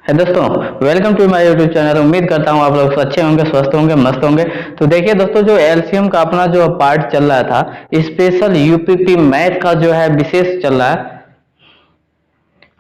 है दोस्तों, welcome to my YouTube channel. उम्मीद करता हूँ आप लोग अच्छे होंगे, स्वस्थ होंगे, मस्त होंगे। तो देखिए दोस्तों, जो एलसीएम का अपना जो पार्ट चल रहा था, स्पेशल यूपीपी मैथ का जो है विशेष चल रहा है।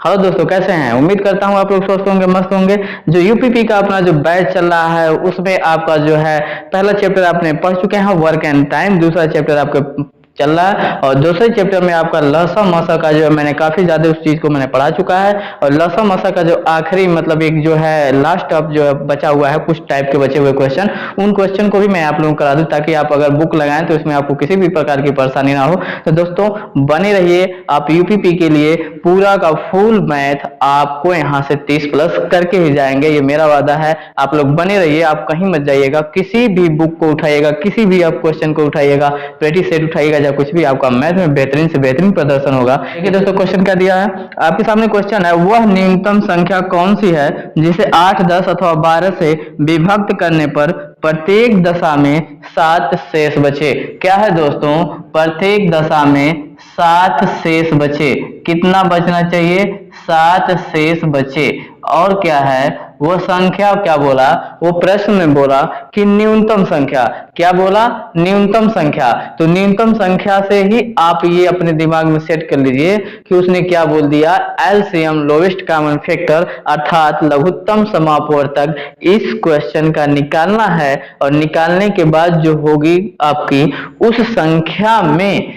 हेलो दोस्तों, कैसे हैं? उम्मीद करता हूँ आप लोग स्वस्थ होंगे, मस्त होंगे। जो यूपीपी का अपना जो बैच चल रहा है, उसमें आपका जो है पहला चैप्टर आपने पढ़ चुके हैं, वर्क एंड टाइम। दूसरा चैप्टर आपका चल रहा है और दूसरे चैप्टर में आपका लसा मसा का जो है मैंने काफी ज्यादा उस चीज को मैंने पढ़ा चुका है। और लसा मसा का जो आखिरी मतलब एक जो है लास्ट अब जो है बचा हुआ है, कुछ टाइप के बचे हुए क्वेश्चन, उन क्वेश्चन को भी मैं आप लोगों को करा दूं, ताकि आप अगर बुक लगाएं तो इसमें आपको किसी भी प्रकार की परेशानी ना हो। तो दोस्तों बने रहिए, आप यूपीपी के लिए पूरा का फुल मैथ आपको यहाँ से 30 प्लस करके ही जाएंगे, ये मेरा वादा है। आप लोग बने रहिए, आप कहीं मत जाइएगा, किसी भी बुक को उठाइएगा, किसी भी आप क्वेश्चन को उठाइएगा, प्रैक्टिस सेट उठाइएगा, या कुछ भी आपका मैथ में बेहतरीन से बेहतरीन प्रदर्शन होगा। देखिए दोस्तों, क्वेश्चन क्या दिया है आपके सामने। क्वेश्चन है, वह न्यूनतम संख्या कौन सी है जिसे 8, 10 अथवा 12 से विभक्त करने पर प्रत्येक दशा में 7 शेष बचे। क्या है दोस्तों? प्रत्येक दशा में 7 शेष बचे। कितना बचना चाहिए? 7 शेष बचे। और क्या है वो संख्या? क्या बोला? वो प्रश्न में बोला कि न्यूनतम संख्या। क्या बोला? न्यूनतम संख्या। तो न्यूनतम संख्या से ही आप ये अपने दिमाग में सेट कर लीजिए कि उसने क्या बोल दिया, एलसीएम लोवेस्ट कॉमन फैक्टर अर्थात लघुत्तम समापवर्तक इस क्वेश्चन का निकालना है। और निकालने के बाद जो होगी आपकी उस संख्या में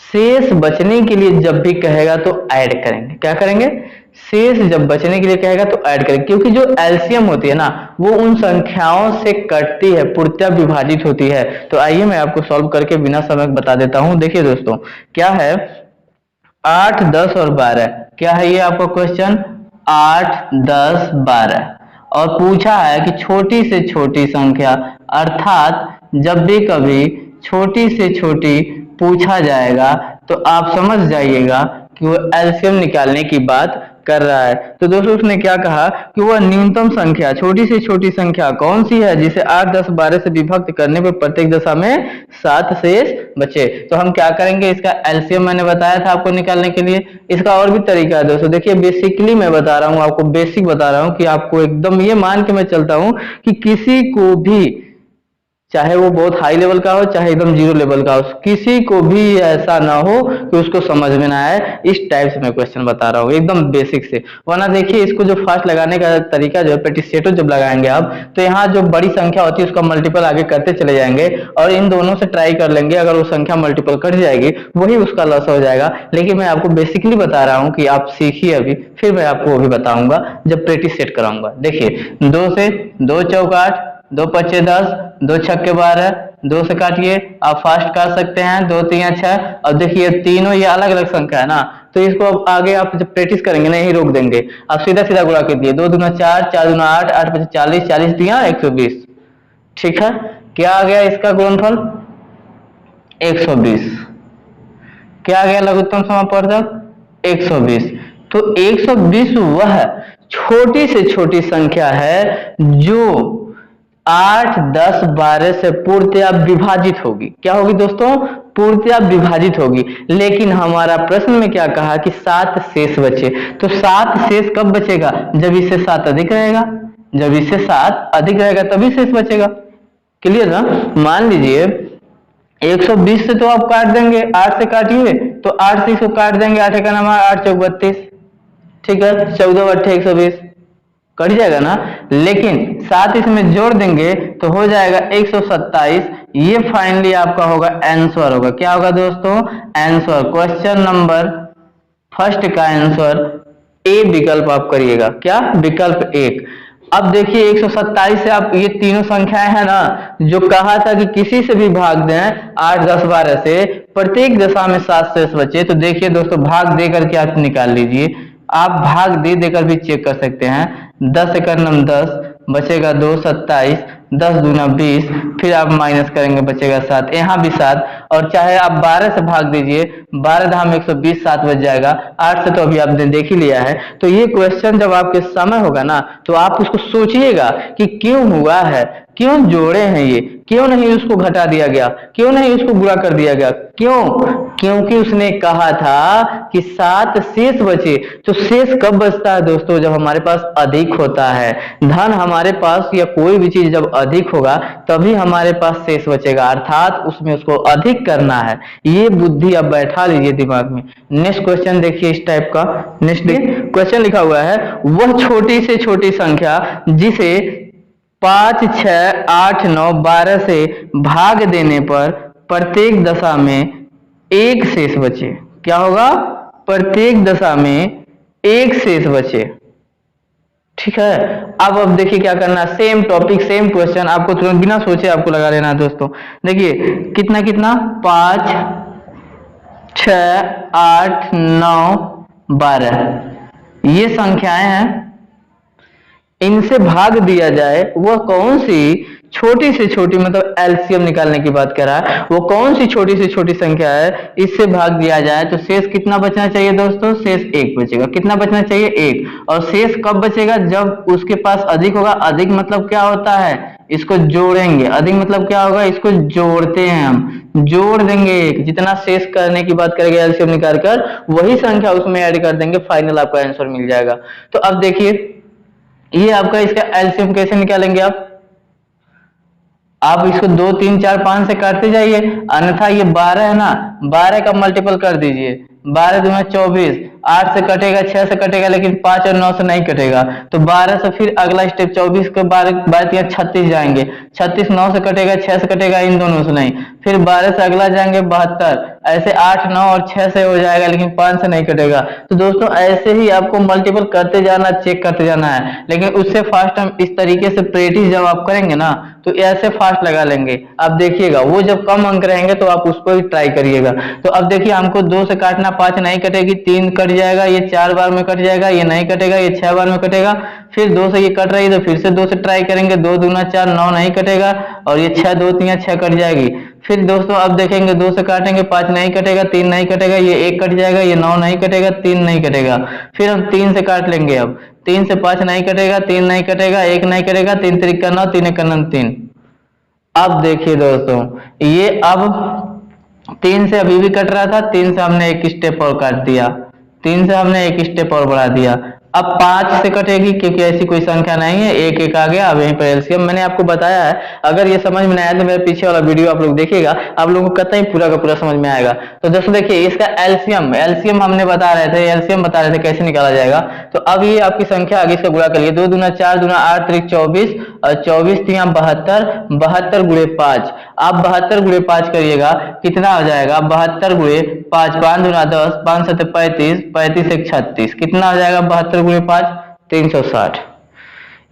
शेष बचने के लिए जब भी कहेगा तो ऐड करेंगे। क्या करेंगे? शेष जब बचने के लिए कहेगा तो ऐड करेंगे, क्योंकि जो एलसीएम होती है ना, वो उन संख्याओं से कटती है, पूर्णतः विभाजित होती है। तो आइए मैं आपको सॉल्व करके बिना समय बता देता हूं। देखिए दोस्तों, क्या है 8, 10 और 12। क्या है ये आपका क्वेश्चन? 8, 10, 12। और पूछा है कि छोटी से छोटी संख्या, अर्थात जब भी कभी छोटी से छोटी पूछा जाएगा तो आप समझ जाइएगा कि वो एलसीएम निकालने की बात कर रहा है। तो दोस्तों उसने क्या कहा कि वह न्यूनतम संख्या, छोटी से छोटी संख्या कौन सी है जिसे 8, 10, 12 से विभक्त करने पर प्रत्येक दशा में 7 शेष बचे। तो हम क्या करेंगे, इसका एलसीएम मैंने बताया था आपको निकालने के लिए। इसका और भी तरीका है दोस्तों। देखिए बेसिकली मैं बता रहा हूँ आपको, बेसिक बता रहा हूँ कि आपको एकदम ये मान के मैं चलता हूँ कि किसी को भी, चाहे वो बहुत हाई लेवल का हो चाहे एकदम जीरो लेवल का हो, किसी को भी ऐसा ना हो कि उसको समझ में ना आए। इस टाइप से मैं क्वेश्चन बता रहा हूँ एकदम बेसिक से। वरना देखिए इसको जो फास्ट लगाने का तरीका जो है, प्रैक्टिस जब लगाएंगे आप, तो यहाँ जो बड़ी संख्या होती है उसका मल्टीपल आगे करते चले जाएंगे और इन दोनों से ट्राई कर लेंगे। अगर वो संख्या मल्टीपल कट जाएगी वही उसका लॉस हो जाएगा। लेकिन मैं आपको बेसिकली बता रहा हूँ कि आप सीखिए अभी, फिर मैं आपको वो भी बताऊंगा जब प्रैक्टिस सेट कराऊंगा। देखिए 2 से 2 चौक 8, 2 पच्चे 10, 2 छक्के 12, 2 से काटिए, आप फास्ट काट सकते हैं। 2 3 6। और देखिए तीनों ये अलग अलग संख्या है ना, तो इसको अब आगे आप जब प्रैक्टिस करेंगे ना, यही रोक देंगे। आप सीधा सीधा गुणा कर दिए, 2 दूना 4, 4 दूना 8, 8 पचे 40, 40 दिया 120। ठीक है, क्या आ गया इसका गुणनफल? 120। क्या आ गया लघुत्तम समापवर्तक? 120। तो 120 वह छोटी से छोटी संख्या है जो 8, 10, 12 से पूर्णतया विभाजित होगी। क्या होगी दोस्तों? पूर्णतया विभाजित होगी। लेकिन हमारा प्रश्न में क्या कहा कि 7 शेष बचे। तो 7 शेष कब बचेगा? जब इससे 7 अधिक रहेगा। जब इससे 7 अधिक रहेगा तभी शेष बचेगा। क्लियर ना? मान लीजिए 120 से तो आप काट देंगे, 8 से काटिए तो 8 से इसको काट देंगे, 8 का नाम 8 चौक 32। ठीक है, 14 8 120 कट जाएगा ना। लेकिन 7 इसमें जोड़ देंगे तो हो जाएगा 127। ये फाइनली आपका होगा आंसर होगा। क्या होगा दोस्तों? आंसर। क्वेश्चन नंबर फर्स्ट का आंसर ए विकल्प आप करिएगा। क्या? विकल्प 1। अब देखिए 127 से आप ये तीनों संख्याएं हैं ना, जो कहा था कि किसी से भी भाग दें 8, 10, 12 से प्रत्येक दशा में 7 शेष बचे। तो देखिए दोस्तों, भाग दे करके आप निकाल लीजिए। आप भाग दे देकर भी चेक कर सकते हैं। 10 एकर नम 10 बचेगा 2, 27, 10 दूना 20, फिर आप माइनस करेंगे बचेगा 7, यहाँ भी 7। और चाहे आप 12 से भाग दीजिए, 12 धाम 120, 7 बच जाएगा। 8 से तो अभी आपने देख ही लिया है। तो ये क्वेश्चन जब आपके समय होगा ना, तो आप उसको सोचिएगा कि क्यों हुआ है। क्यों जोड़े हैं ये, क्यों नहीं उसको घटा दिया गया, क्यों नहीं उसको गुणा कर दिया गया, क्यों? क्योंकि उसने कहा था कि 7 शेष बचे। तो शेष कब बचता है दोस्तों? जब हमारे पास अधिक होता है। धन हमारे पास या कोई भी चीज जब अधिक होगा तभी हमारे पास शेष बचेगा, अर्थात उसमें उसको अधिक करना है। ये बुद्धि अब बैठा लीजिए दिमाग में। नेक्स्ट क्वेश्चन देखिए इस टाइप का। नेक्स्ट क्वेश्चन लिखा हुआ है, वह छोटी से छोटी संख्या जिसे 5, 6, 8, 9, 12 से भाग देने पर प्रत्येक दशा में एक शेष बचे। क्या होगा? प्रत्येक दशा में एक शेष बचे। ठीक है, अब देखिए क्या करना है। सेम टॉपिक सेम क्वेश्चन, आपको तुरंत बिना सोचे आपको लगा लेना है दोस्तों। देखिए कितना कितना, 5, 6, 8, 9, 12 ये संख्याएं हैं, इनसे भाग दिया जाए। वह कौन सी छोटी से छोटी, मतलब एलसीएम निकालने की बात कर रहा है, वो कौन सी छोटी से छोटी संख्या है, इससे भाग दिया जाए तो शेष कितना बचना चाहिए दोस्तों? शेष 1 बचेगा। कितना बचना चाहिए? 1। और शेष कब बचेगा? जब उसके पास अधिक होगा। अधिक मतलब क्या होता है? इसको जोड़ेंगे। अधिक मतलब क्या होगा? इसको जोड़ते हैं, हम जोड़ देंगे। जितना शेष करने की बात करेंगे एलसीएम निकाल कर, वही संख्या उसमें ऐड कर देंगे, फाइनल आपका आंसर मिल जाएगा। तो अब देखिए ये आपका, इसका एलसीएम कैसे निकालेंगे आप इसको 2, 3, 4, 5 से काटते जाइए, अन्यथा ये 12 है ना, 12 का मल्टीपल कर दीजिए। 12 दूना 24, 8 से कटेगा, 6 से कटेगा, लेकिन 5 और 9 से नहीं कटेगा। तो 12 से फिर अगला स्टेप 24 के 12 36 जाएंगे, 36 9 से कटेगा, 6 से कटेगा, इन दोनों से नहीं। फिर 12 से अगला जाएंगे 72, ऐसे 8, 9 और 6 से हो जाएगा, लेकिन 5 से नहीं कटेगा। तो दोस्तों ऐसे ही आपको मल्टीपल करते जाना, चेक करते जाना है। लेकिन उससे फास्ट हम इस तरीके से प्रैक्टिस जब आप करेंगे ना तो ऐसे फास्ट लगा लेंगे। आप देखिएगा वो जब कम अंक रहेंगे तो आप उसको भी ट्राई करिएगा। तो अब देखिए हमको 2 से काटना, 5 नहीं कटेगी, 3 कट जाएगा, ये 4 बार में कट जाएगा, ये नहीं कटेगा, ये 6 बार में कटेगा। फिर 2 से ये कट रही है तो फिर से 2 से ट्राई करेंगे, 2 दूना 4, 9 नहीं कटेगा, और ये 6 2 3 6 कट जाएगी। फिर दोस्तों अब देखेंगे 2 से काटेंगे, 5 नहीं कटेगा, 3 नहीं कटेगा, ये 1 कट जाएगा, ये 9 नहीं कटेगा, 3 नहीं कटेगा। फिर हम 3 से काट लेंगे, अब 3 से 5 नहीं कटेगा, 3 नहीं कटेगा, 1 नहीं कटेगा, 3 3 का 9, 3 1 का 9 3। अब देखिए दोस्तों ये अब 3 से अभी भी कट रहा था, 3 से हमने एक स्टेप और काट दिया, 3 से हमने एक स्टेप और बढ़ा दिया। अब 5 से कटेगी क्योंकि ऐसी कोई संख्या नहीं है, 1 1 आ गया। अब यहीं पर एलसीएम मैंने आपको बताया है, अगर ये समझ में नहीं आया तो मेरे पीछे वाला वीडियो आप लोग देखिएगा, आप लोगों को कतई पूरा का पूरा समझ में आएगा। तो दोस्तों देखिए इसका एलसीएम हमने बता रहे थे, एलसीएम बता रहे थे कैसे निकाला जाएगा। तो अब ये आपकी संख्या आगे इसका गुणा करिए, 2 दूना 4 दूना 8 3 24 और 24 3 72, 72 गुणे 5। आप 72 गुणे 5 करिएगा, कितना हो जाएगा? 72 गुणे 5, 5 दूना 10, 5 7 35, 35 1 36, कितना हो जाएगा? 72 गुणे 5 360।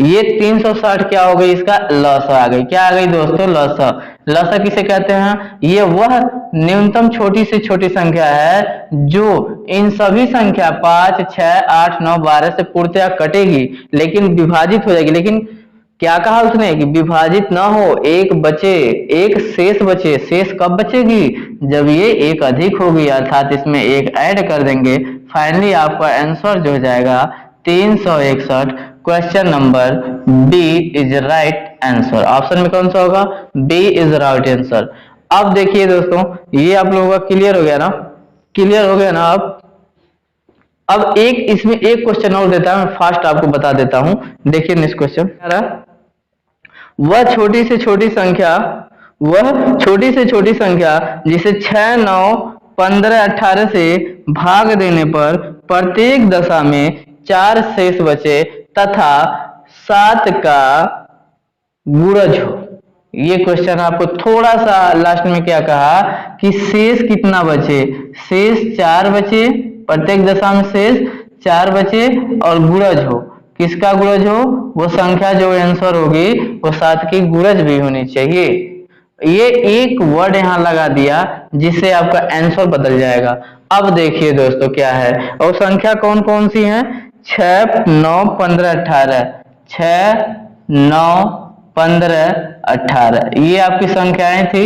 ये 360 क्या हो गई? इसका लसा आ गई। क्या आ गई दोस्तों? लसा। लसा किसे कहते हैं? ये वह न्यूनतम छोटी से छोटी संख्या है जो इन सभी संख्या 5 6 8 9 12 से पूर्णतया कटेगी, लेकिन विभाजित हो जाएगी। लेकिन क्या कहा उसने कि विभाजित ना हो, एक बचे, एक शेष बचे। शेष कब बचेगी? जब ये एक अधिक होगी, अर्थात इसमें एक ऐड कर देंगे। फाइनली आपका आंसर जो हो जाएगा 361। Question number B is right answer. Option में कौन सा होगा? B is right answer. अब देखिए दोस्तों ये आप लोगों का क्लियर हो गया ना? क्लियर हो गया ना? अब एक इसमें एक क्वेश्चन और देता है, मैं फास्ट आपको बता देता हूं। देखिए नेक्स्ट क्वेश्चन, वह छोटी से छोटी संख्या जिसे 6 9 15 18 से भाग देने पर प्रत्येक दशा में 4 शेष बचे तथा 7 का गुणज हो। ये क्वेश्चन आपको थोड़ा सा लास्ट में क्या कहा कि शेष कितना बचे? शेष 4 बचे, प्रत्येक दशा में शेष 4 बचे, और गुणज हो। किसका गुणज हो? वो संख्या जो आंसर होगी वो 7 की गुणज भी होनी चाहिए। ये एक वर्ड यहाँ लगा दिया जिससे आपका आंसर बदल जाएगा। अब देखिए दोस्तों क्या है, और संख्या कौन कौन सी है? 6 9 15 18, 6 9 15 18 ये आपकी संख्याएं थी।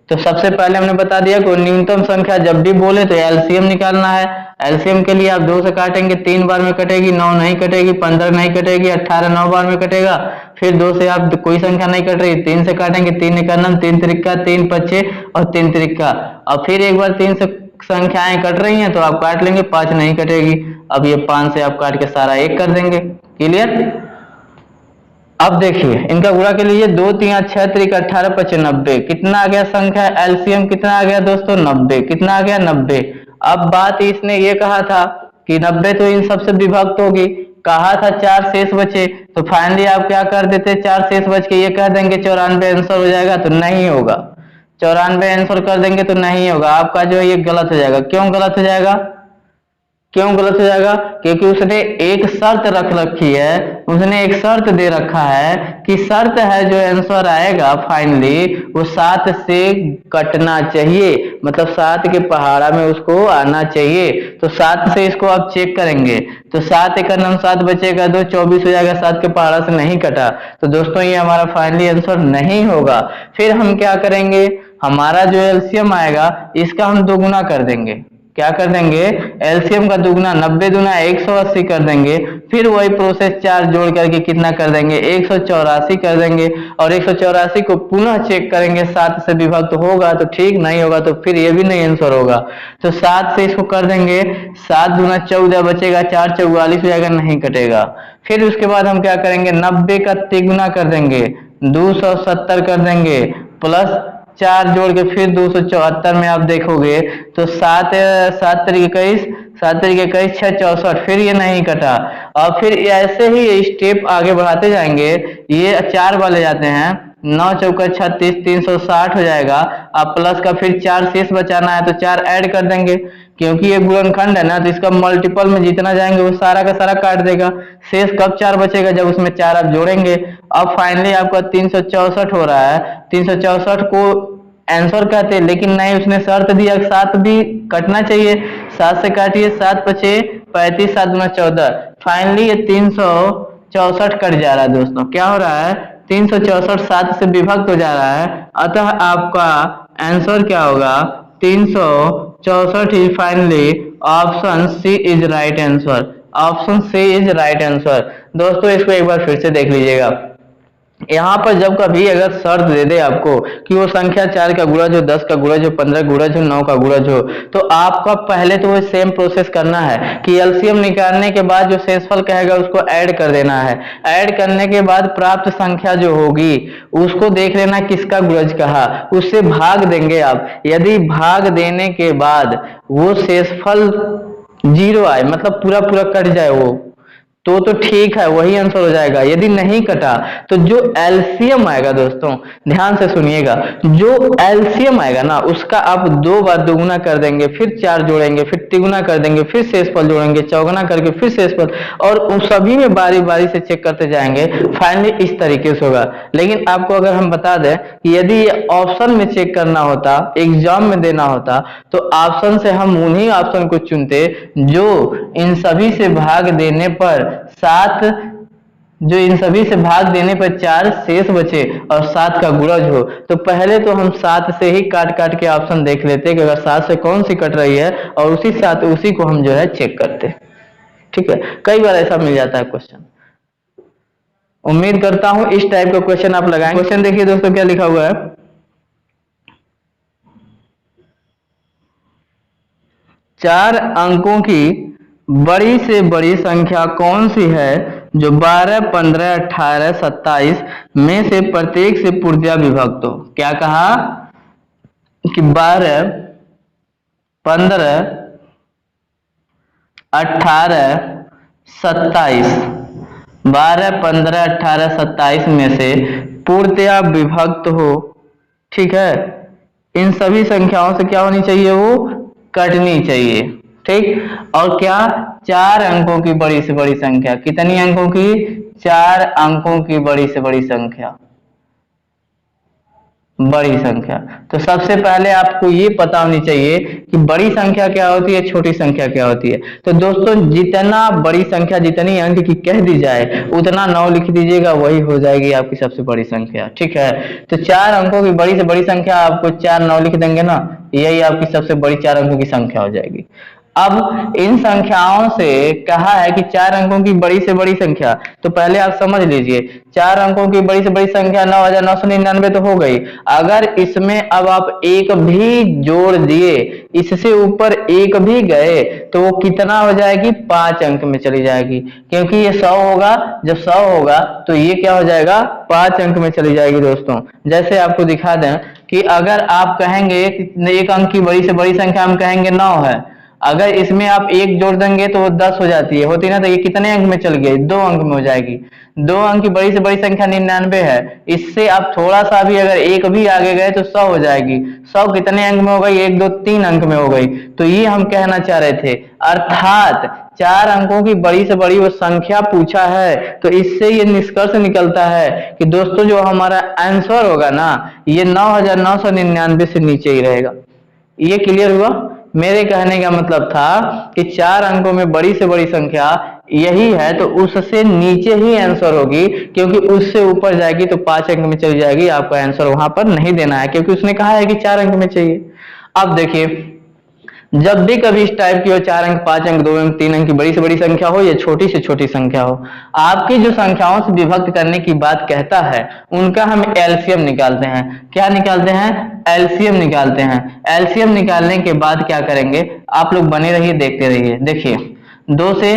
तो सबसे पहले हमने बता दिया कि न्यूनतम संख्या जब भी बोले तो एलसीएम निकालना है। एलसीएम के लिए आप 2 से काटेंगे, 3 बार में कटेगी, 9 नहीं कटेगी, 15 नहीं कटेगी, 18 9 बार में कटेगा। फिर 2 से आप कोई संख्या नहीं कट रही, 3 से काटेंगे, 3 निकालना, 3 त्रिका 3 पच्चे और 3 त्रिका। और फिर एक बार 3 से संख्याएं कट रही हैं तो आप काट लेंगे, 5 नहीं कटेगी। अब ये 5 से आप काट के सारा 1 कर देंगे। क्लियर? अब देखिए इनका गुणा के लिए 2 3 6 त्रिक 18 25 90 कितना आ गया संख्या, एलसीएम कितना आ गया दोस्तों 90। कितना आ गया 90। अब बात इसने ये कहा था कि 90 तो इन सबसे विभक्त होगी, कहा था 4 शेष बचे, तो फाइनली आप क्या कर देते, 4 शेष बच के ये कह देंगे 94 आंसर हो जाएगा, तो नहीं होगा। 94 आंसर कर देंगे तो नहीं होगा, आपका जो है ये गलत हो जाएगा। क्यों गलत हो जाएगा? क्यों गलत हो जाएगा? क्योंकि उसने एक शर्त रख रखी है, उसने एक शर्त दे रखा है कि शर्त है जो आंसर आएगा फाइनली वो 7 से कटना चाहिए, मतलब 7 के पहाड़ा में उसको आना चाहिए। तो 7 से इसको आप चेक करेंगे तो 7 एक 9 7 बचेगा, 2 24 हो जाएगा, 7 के पहाड़ा से नहीं कटा, तो दोस्तों ये हमारा फाइनली आंसर नहीं होगा। फिर हम क्या करेंगे, हमारा जो एलसीएम आएगा इसका हम दोगुना कर देंगे। क्या कर देंगे, एलसीएम का दुगना 90 दूना 180 कर देंगे। फिर वही प्रोसेस 4 जोड़ करके कितना कर देंगे, 184 कर देंगे। और 184 को पुनः चेक करेंगे, 7 से विभक्त होगा तो ठीक, नहीं होगा तो फिर ये भी नहीं आंसर होगा। तो 7 से इसको कर देंगे, 7 दूना 14 बचेगा, 4 44 हो जाएगा, नहीं कटेगा। फिर उसके बाद हम क्या करेंगे, 90 का तिगुना कर देंगे, 270 कर देंगे, प्लस 4 जोड़ के फिर 274 में आप देखोगे तो 7 7 तरीके 21, 7 तरीके 21 6 64, फिर ये नहीं कटा। और फिर ऐसे ही स्टेप आगे बढ़ाते जाएंगे, ये 4 वाले जाते हैं, 9 चौका 36 360 हो जाएगा। आप प्लस का फिर 4 शेष बचाना है तो 4 ऐड कर देंगे, क्योंकि ये गुणनखंड है ना, तो इसका मल्टीपल में जितना जाएंगे वो सारा का सारा काट देगा। शेष कब 4 बचेगा, जब उसमें 4 आप जोड़ेंगे। अब फाइनली आपका 364 हो रहा है। 364 को आंसर कहते हैं, लेकिन नहीं, उसने शर्त दिया 7 भी कटना चाहिए। 7 से काटिए, 7 पचे 35, 7 दूना 14, फाइनली ये 364 कट जा रहा है दोस्तों। क्या हो रहा है, 364 7 से विभक्त हो जा रहा है, अतः आपका आंसर क्या होगा, 364 ही finally option C is right answer. Option C is right answer. दोस्तों इसको एक बार फिर से देख लीजिएगा। यहाँ पर जब कभी अगर शर्त दे दे आपको कि वो संख्या 4 का गुणज हो, 10 का गुणज हो, 15 गुणज हो, 9 का गुणज हो, तो आपका पहले तो वो सेम प्रोसेस करना है कि एलसीएम निकालने के बाद जो शेषफल कहेगा उसको ऐड कर देना है। ऐड करने के बाद प्राप्त संख्या जो होगी उसको देख लेना किसका गुणज कहा, उससे भाग देंगे आप। यदि भाग देने के बाद वो शेषफल 0 आए, मतलब पूरा पूरा कट जाए वो, तो ठीक है, वही आंसर हो जाएगा। यदि नहीं कटा तो जो एलसीएम आएगा दोस्तों, ध्यान से सुनिएगा, जो एलसीएम आएगा ना उसका आप 2 बार दोगुना कर देंगे, फिर 4 जोड़ेंगे, फिर तिगुना कर देंगे, फिर शेषफल जोड़ेंगे, चौगुना करके फिर शेषफल, और उन सभी में बारी बारी से चेक करते जाएंगे। फाइनली इस तरीके से होगा। लेकिन आपको अगर हम बता दें कि यदि ये ऑप्शन में चेक करना होता, एग्जाम में देना होता, तो ऑप्शन से हम उन्हीं ऑप्शन को चुनते जो इन सभी से भाग देने पर 7, जो इन सभी से भाग देने पर 4 शेष बचे और 7 का गुणज हो। तो पहले तो हम 7 से ही काट काट के ऑप्शन देख लेते कि अगर 7 से कौन सी कट रही है, और उसी साथ उसी को हम जो है चेक करते। ठीक है, कई बार ऐसा मिल जाता है क्वेश्चन। उम्मीद करता हूं इस टाइप का क्वेश्चन आप लगाएंगे। क्वेश्चन देखिए दोस्तों क्या लिखा हुआ है, 4 अंकों की बड़ी से बड़ी संख्या कौन सी है जो 12, 15, 18, 27 में से प्रत्येक से पूर्णतया विभक्त हो। क्या कहा कि 12, 15, 18, 27, 12, 15, 18, 27 में से पूर्णतया विभक्त हो। ठीक है, इन सभी संख्याओं से क्या होनी चाहिए, वो कटनी चाहिए। ठीक, और क्या, 4 अंकों की बड़ी से बड़ी संख्या। कितनी अंकों की, 4 अंकों की बड़ी से बड़ी संख्या। बड़ी संख्या। तो सबसे पहले आपको ये पता होनी चाहिए कि बड़ी संख्या क्या होती है, छोटी संख्या क्या होती है। तो दोस्तों जितना बड़ी संख्या जितनी अंक की कह दी जाए उतना 9 लिख दीजिएगा, वही हो जाएगी आपकी सबसे बड़ी संख्या। ठीक है, तो 4 अंकों की बड़ी से बड़ी संख्या आपको 4 9 लिख देंगे ना, यही आपकी सबसे बड़ी 4 अंकों की संख्या हो जाएगी। अब इन संख्याओं से कहा है कि 4 अंकों की बड़ी से बड़ी संख्या, तो पहले आप समझ लीजिए 4 अंकों की बड़ी से बड़ी संख्या 9999 तो हो गई। अगर इसमें अब आप एक भी जोड़ दिए, इससे ऊपर एक भी गए, तो वो कितना हो जाएगी, 5 अंक में चली जाएगी, क्योंकि ये 100 होगा। जब 100 होगा तो ये क्या हो जाएगा, 5 अंक में चली जाएगी। दोस्तों जैसे आपको दिखा दें कि अगर आप कहेंगे एक अंक की बड़ी से बड़ी संख्या हम कहेंगे 9 है, अगर इसमें आप एक जोड़ देंगे तो वो 10 हो जाती है, होती ना, तो ये कितने अंक में चल गई, 2 अंक में हो जाएगी। 2 अंक की बड़ी से बड़ी संख्या 99 है, इससे आप थोड़ा सा भी अगर एक भी आगे गए तो 100 हो जाएगी। 100 कितने अंक में हो गई, 1 2 3 अंक में हो गई। तो ये हम कहना चाह रहे थे, अर्थात 4 अंकों की बड़ी से बड़ी वो संख्या पूछा है। तो इससे ये निष्कर्ष निकलता है कि दोस्तों जो हमारा आंसर होगा ना, ये 9999 से नीचे ही रहेगा। ये क्लियर हुआ। मेरे कहने का मतलब था कि 4 अंकों में बड़ी से बड़ी संख्या यही है, तो उससे नीचे ही आंसर होगी, क्योंकि उससे ऊपर जाएगी तो 5 अंक में चली जाएगी। आपका आंसर वहां पर नहीं देना है, क्योंकि उसने कहा है कि 4 अंक में चाहिए। अब देखिए, जब भी कभी इस टाइप की हो, 4 अंक 5 अंक 2 अंक 3 अंक की बड़ी से बड़ी संख्या हो या छोटी से छोटी संख्या हो, आपकी जो संख्याओं से विभक्त करने की बात कहता है उनका हम एलसीएम निकालते हैं। क्या निकालते हैं, एलसीएम निकालते हैं। एलसीएम निकालने के बाद क्या करेंगे, आप लोग बने रहिए, देखते रहिए। देखिए 2 से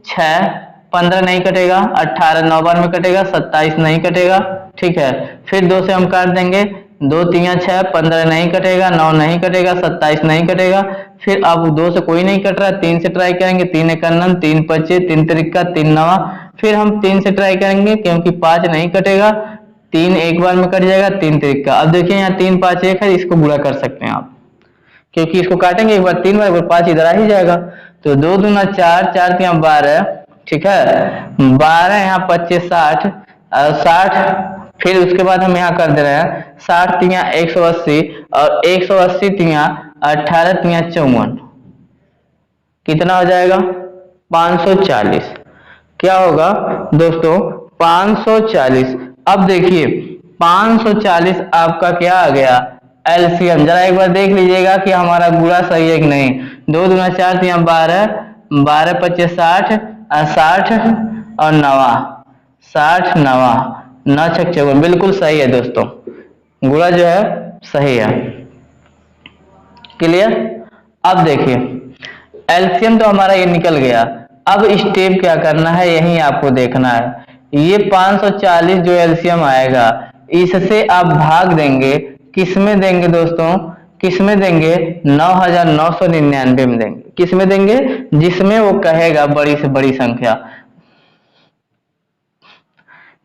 6 15 नहीं कटेगा, 18 9 बार में कटेगा, 27 नहीं कटेगा। ठीक है, फिर 2 से हम काट देंगे, 2 3 6 15 नहीं कटेगा, 9 नहीं कटेगा, 27 नहीं कटेगा। फिर अब 2 से कोई नहीं कट रहा, 3 से ट्राई करेंगे, 3 1 9 3 25 3 तिरिका 3 9। फिर हम 3 से ट्राई करेंगे, क्योंकि 5 नहीं कटेगा, 3 एक बार में कट जाएगा, 3 तिरिका। अब देखिए यहाँ 3 5 1 है, इसको बुरा कर सकते हैं आप, क्योंकि इसको काटेंगे एक बार 3 बार, एक बार 5 इधर आ ही जाएगा। तो 2 दूना 4 4 3 12। ठीक है, 12 यहाँ 25 60 60। फिर उसके बाद हम यहाँ कर दे रहे हैं 60 3 180 और 180 3 18 3 54, कितना हो जाएगा, 540। क्या होगा दोस्तों, 540। अब देखिए 540 आपका क्या आ गया, एलसीएम। जरा एक बार देख लीजिएगा कि हमारा गुणा सही है कि नहीं। 2 दूना 4 3 12 12 25 60 60 और 9 60 9 9 6 54, बिल्कुल सही है दोस्तों, गुणा जो है सही है। क्लियर। अब देखिए एलसीएम तो हमारा ये निकल गया। अब स्टेप क्या करना है, यही आपको देखना है। ये 540 जो एलसीएम आएगा, इससे आप भाग देंगे, किसमें देंगे दोस्तों, किसमें देंगे, 9999 में देंगे। किसमें देंगे, जिसमें वो कहेगा बड़ी से बड़ी संख्या।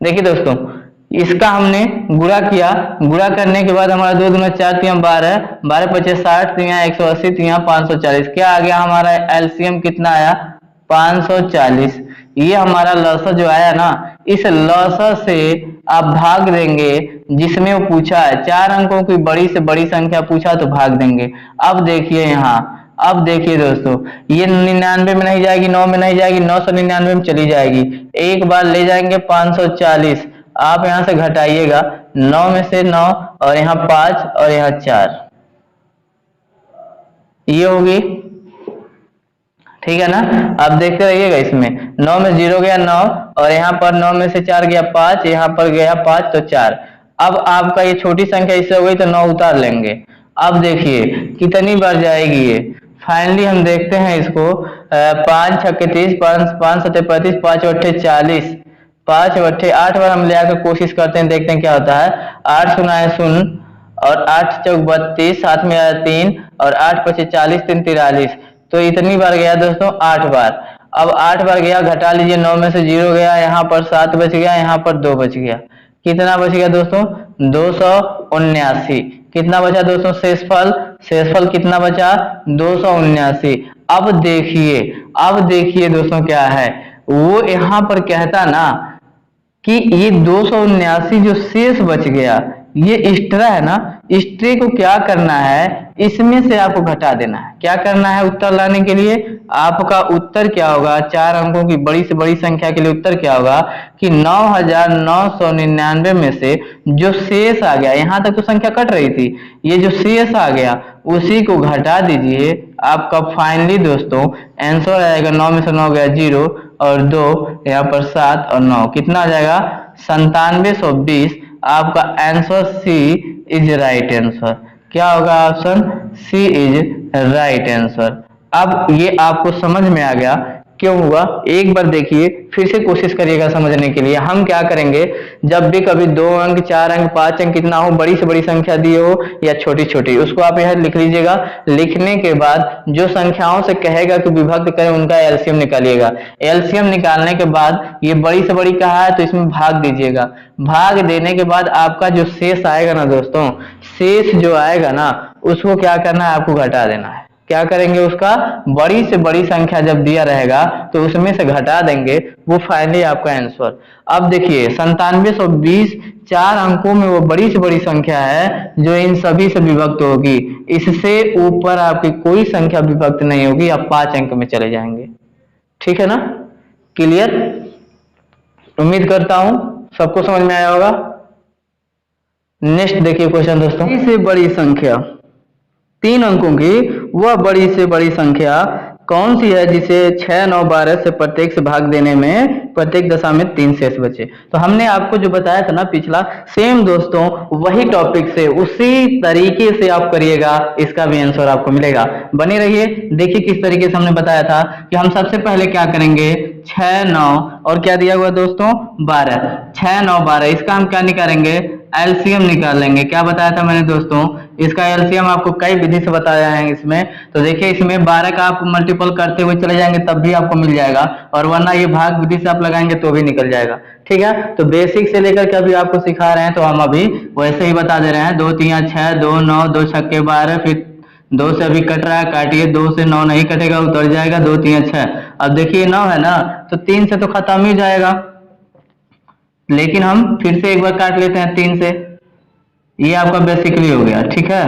देखिए दोस्तों, इसका हमने गुणा किया, गुणा करने के बाद हमारा 2 दूना 4 3 12 12 25 60 3 180 3 540। क्या आ गया हमारा एलसीएम, कितना आया, 540। ये हमारा लसा जो आया ना, इस लसा से आप भाग देंगे जिसमें वो पूछा है। 4 अंकों की बड़ी से बड़ी संख्या पूछा तो भाग देंगे। अब देखिए यहाँ, अब देखिए दोस्तों, ये 99 में नहीं जाएगी, 9 में नहीं जाएगी, 999 में चली जाएगी। एक बार ले जाएंगे 540, आप यहां से घटाइएगा, 9 में से 9 और यहाँ 5 और यहाँ 4, ये होगी। ठीक है ना, आप देखते रहिएगा। इसमें 9 में 0 गया 9, और यहाँ पर 9 में से 4 गया 5, यहाँ पर गया 5 तो 4। अब आपका ये छोटी संख्या इससे हो गई तो 9 उतार लेंगे। अब देखिए कितनी बार जाएगी ये, फाइनली हम देखते हैं इसको। 5 6 30 5 7 35 5 8 40 5 8 8 बार हम ले आकर कोशिश करते हैं, देखते हैं क्या होता है। 8 शून्य 0 और 8 चौक 32, साथ में आया 3 और 8 25 40 3 43। तो इतनी बार गया दोस्तों, 8 बार। अब 8 बार गया, घटा लीजिए, 9 में से 0 गया, यहाँ पर 7 बच गया, यहाँ पर 2 बच गया। कितना बच गया दोस्तों, 279। कितना बचा दोस्तों, शेषफल, शेषफल कितना बचा, 279। अब देखिए, अब देखिए दोस्तों क्या है, वो यहाँ पर कहता ना कि ये 279 जो शेष बच गया, ये एक्स्ट्रा है ना, एक्स्ट्रे को क्या करना है, इसमें से आपको घटा देना है। क्या करना है उत्तर लाने के लिए, आपका उत्तर क्या होगा, 4 अंकों की बड़ी से बड़ी संख्या के लिए उत्तर क्या होगा कि 9999 में से जो शेष आ गया, यहां तक तो संख्या कट रही थी, ये जो शेष आ गया उसी को घटा दीजिए। आपका फाइनली दोस्तों आंसर आएगा 9 में से 9 गया 0 और 2 यहाँ पर 7 और 9 कितना आ जाएगा 9720। आपका answer C is right answer. क्या होगा option C is right answer. अब ये आपको समझ में आ गया क्यों हुआ, एक बार देखिए फिर से कोशिश करिएगा समझने के लिए। हम क्या करेंगे, जब भी कभी 2 अंक 4 अंक 5 अंक कितना हो, बड़ी से बड़ी संख्या दी हो या छोटी छोटी, उसको आप यहाँ लिख लीजिएगा। लिखने के बाद जो संख्याओं से कहेगा कि विभक्त करें उनका एलसीएम निकालिएगा। एलसीएम निकालने के बाद ये बड़ी से बड़ी कहा है तो इसमें भाग दीजिएगा। भाग देने के बाद आपका जो शेष आएगा ना दोस्तों, शेष जो आएगा ना उसको क्या करना है, आपको घटा देना है। क्या करेंगे, उसका बड़ी से बड़ी संख्या जब दिया रहेगा तो उसमें से घटा देंगे, वो फाइनली आपका आंसर। अब देखिए 9720 4 अंकों में वो बड़ी से बड़ी संख्या है जो इन सभी से विभक्त होगी। इससे ऊपर आपकी कोई संख्या विभक्त नहीं होगी, आप 5 अंक में चले जाएंगे। ठीक है ना, क्लियर? उम्मीद करता हूं सबको समझ में आया होगा। नेक्स्ट देखिए क्वेश्चन दोस्तों, बड़ी से बड़ी संख्या 3 अंकों की वह बड़ी से बड़ी संख्या कौन सी है जिसे 6, 9, 12 से प्रत्येक से भाग देने में प्रत्येक दशा में 3 शेष बचे। तो हमने आपको जो बताया था ना पिछला, सेम दोस्तों वही टॉपिक से उसी तरीके से आप करिएगा, इसका भी आंसर आपको मिलेगा। बने रहिए। देखिए किस तरीके से हमने बताया था कि हम सबसे पहले क्या करेंगे, 6, 9 और क्या दिया हुआ दोस्तों 12, 6, 9, 12 इसका हम क्या निकालेंगे, एलसीएम निकाल लेंगे। क्या बताया था मैंने दोस्तों, इसका एलसीएम आपको कई विधि से बताया है इसमें। तो देखिए इसमें 12 का आप मल्टीपल करते हुए चले जाएंगे तब भी आपको मिल जाएगा, और वरना ये भाग विधि से आप लगाएंगे तो भी निकल जाएगा। ठीक है, तो बेसिक से लेकर के अभी आपको सिखा रहे हैं तो हम अभी वैसे ही बता दे रहे हैं। 2 3 6 2 9 2 6 12, फिर 2 से अभी कट रहा है, काटिए, 2 से 9 नहीं कटेगा, उतर जाएगा, 2 3 6। अब देखिए 9 है ना, तो 3 से तो खत्म ही जाएगा, लेकिन हम फिर से एक बार काट लेते हैं 3 से। ये आपका बेसिकली हो गया। ठीक है,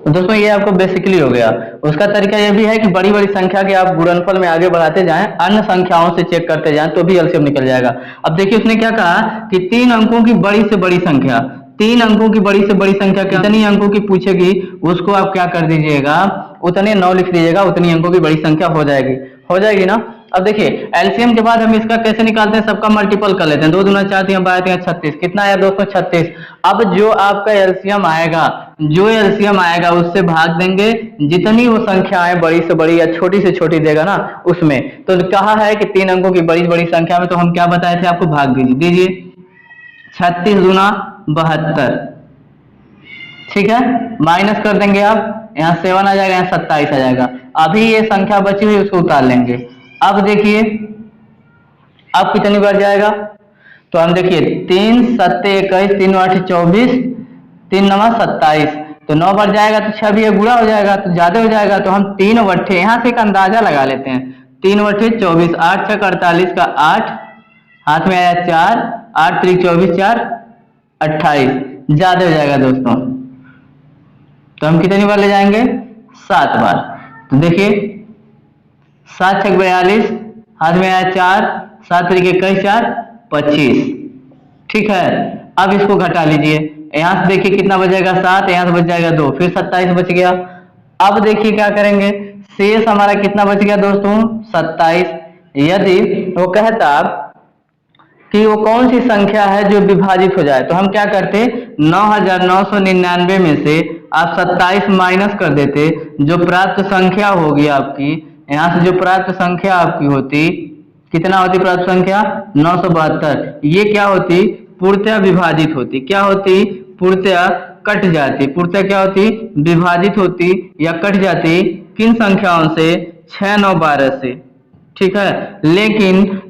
तो दोस्तों ये आपको बेसिकली हो गया। उसका तरीका यह भी है कि बड़ी बड़ी संख्या के आप गुणनफल में आगे बढ़ाते जाएं, अन्य संख्याओं से चेक करते जाएं तो भी एलसीएम निकल जाएगा। अब देखिए उसने क्या कहा कि 3 अंकों की बड़ी से बड़ी संख्या, 3 अंकों की बड़ी से बड़ी संख्या कितनी अंकों की पूछेगी उसको आप क्या कर दीजिएगा, उतने 9 लिख दीजिएगा, उतनी अंकों की बड़ी संख्या हो जाएगी ना। अब देखिए एलसीएम के बाद हम इसका कैसे निकालते हैं, सबका मल्टीपल कर लेते हैं। 2 दूना 4 3 12 3 36, कितना आया दोस्तों 36। अब जो आपका एलसीएम आएगा उससे भाग देंगे, जितनी वो संख्याएं बड़ी से बड़ी या छोटी से छोटी देगा ना उसमें। तो कहा है कि 3 अंकों की बड़ी बड़ी संख्या में, तो हम क्या बताए थे आपको, भाग दीजिए 36 दूना 72। ठीक है, माइनस कर देंगे आप, यहाँ 7 आ जाएगा, यहाँ 27 आ जाएगा। अभी ये संख्या बची हुई उसको उतार लेंगे। अब देखिए अब कितनी बार जाएगा, तो हम देखिए 3 7 21 3 8 24 3 9 27, तो 9 बार जाएगा तो 6 भी गुणा हो जाएगा तो ज्यादा हो जाएगा। तो हम 3 बट्ठे यहाँ से एक अंदाजा लगा लेते हैं, 3 बट्ठे 24, 8 6 48 का 8, हाथ में आया 4, 8 3 24 4 28, ज्यादा हो जाएगा दोस्तों। तो हम कितनी बार ले जाएंगे, 7 बार। तो देखिए 7 6 42, हाथ में आया 4, 7 3 21 4 25। ठीक है, अब इसको घटा लीजिए, यहां से देखिए कितना बचेगा 7, यहां से बच जाएगा 2, फिर 27 बच गया। अब देखिए क्या करेंगे, शेष हमारा कितना बच गया दोस्तों 27। यदि वो कहता कि वो कौन सी संख्या है जो विभाजित हो जाए, तो हम क्या करते, 9999 में से आप 27 माइनस कर देते, जो प्राप्त संख्या होगी आपकी, यहां से जो प्राप्त संख्या आपकी होती, कितना होती प्राप्त संख्या 972, ये क्या होती, पूर्णतः विभाजित होती। क्या होती, पूर्णतः कट जाती। पूर्णतः क्या होती, विभाजित होती या कट जाती, किन संख्याओं से, 6 9 12 से। ठीक है, लेकिन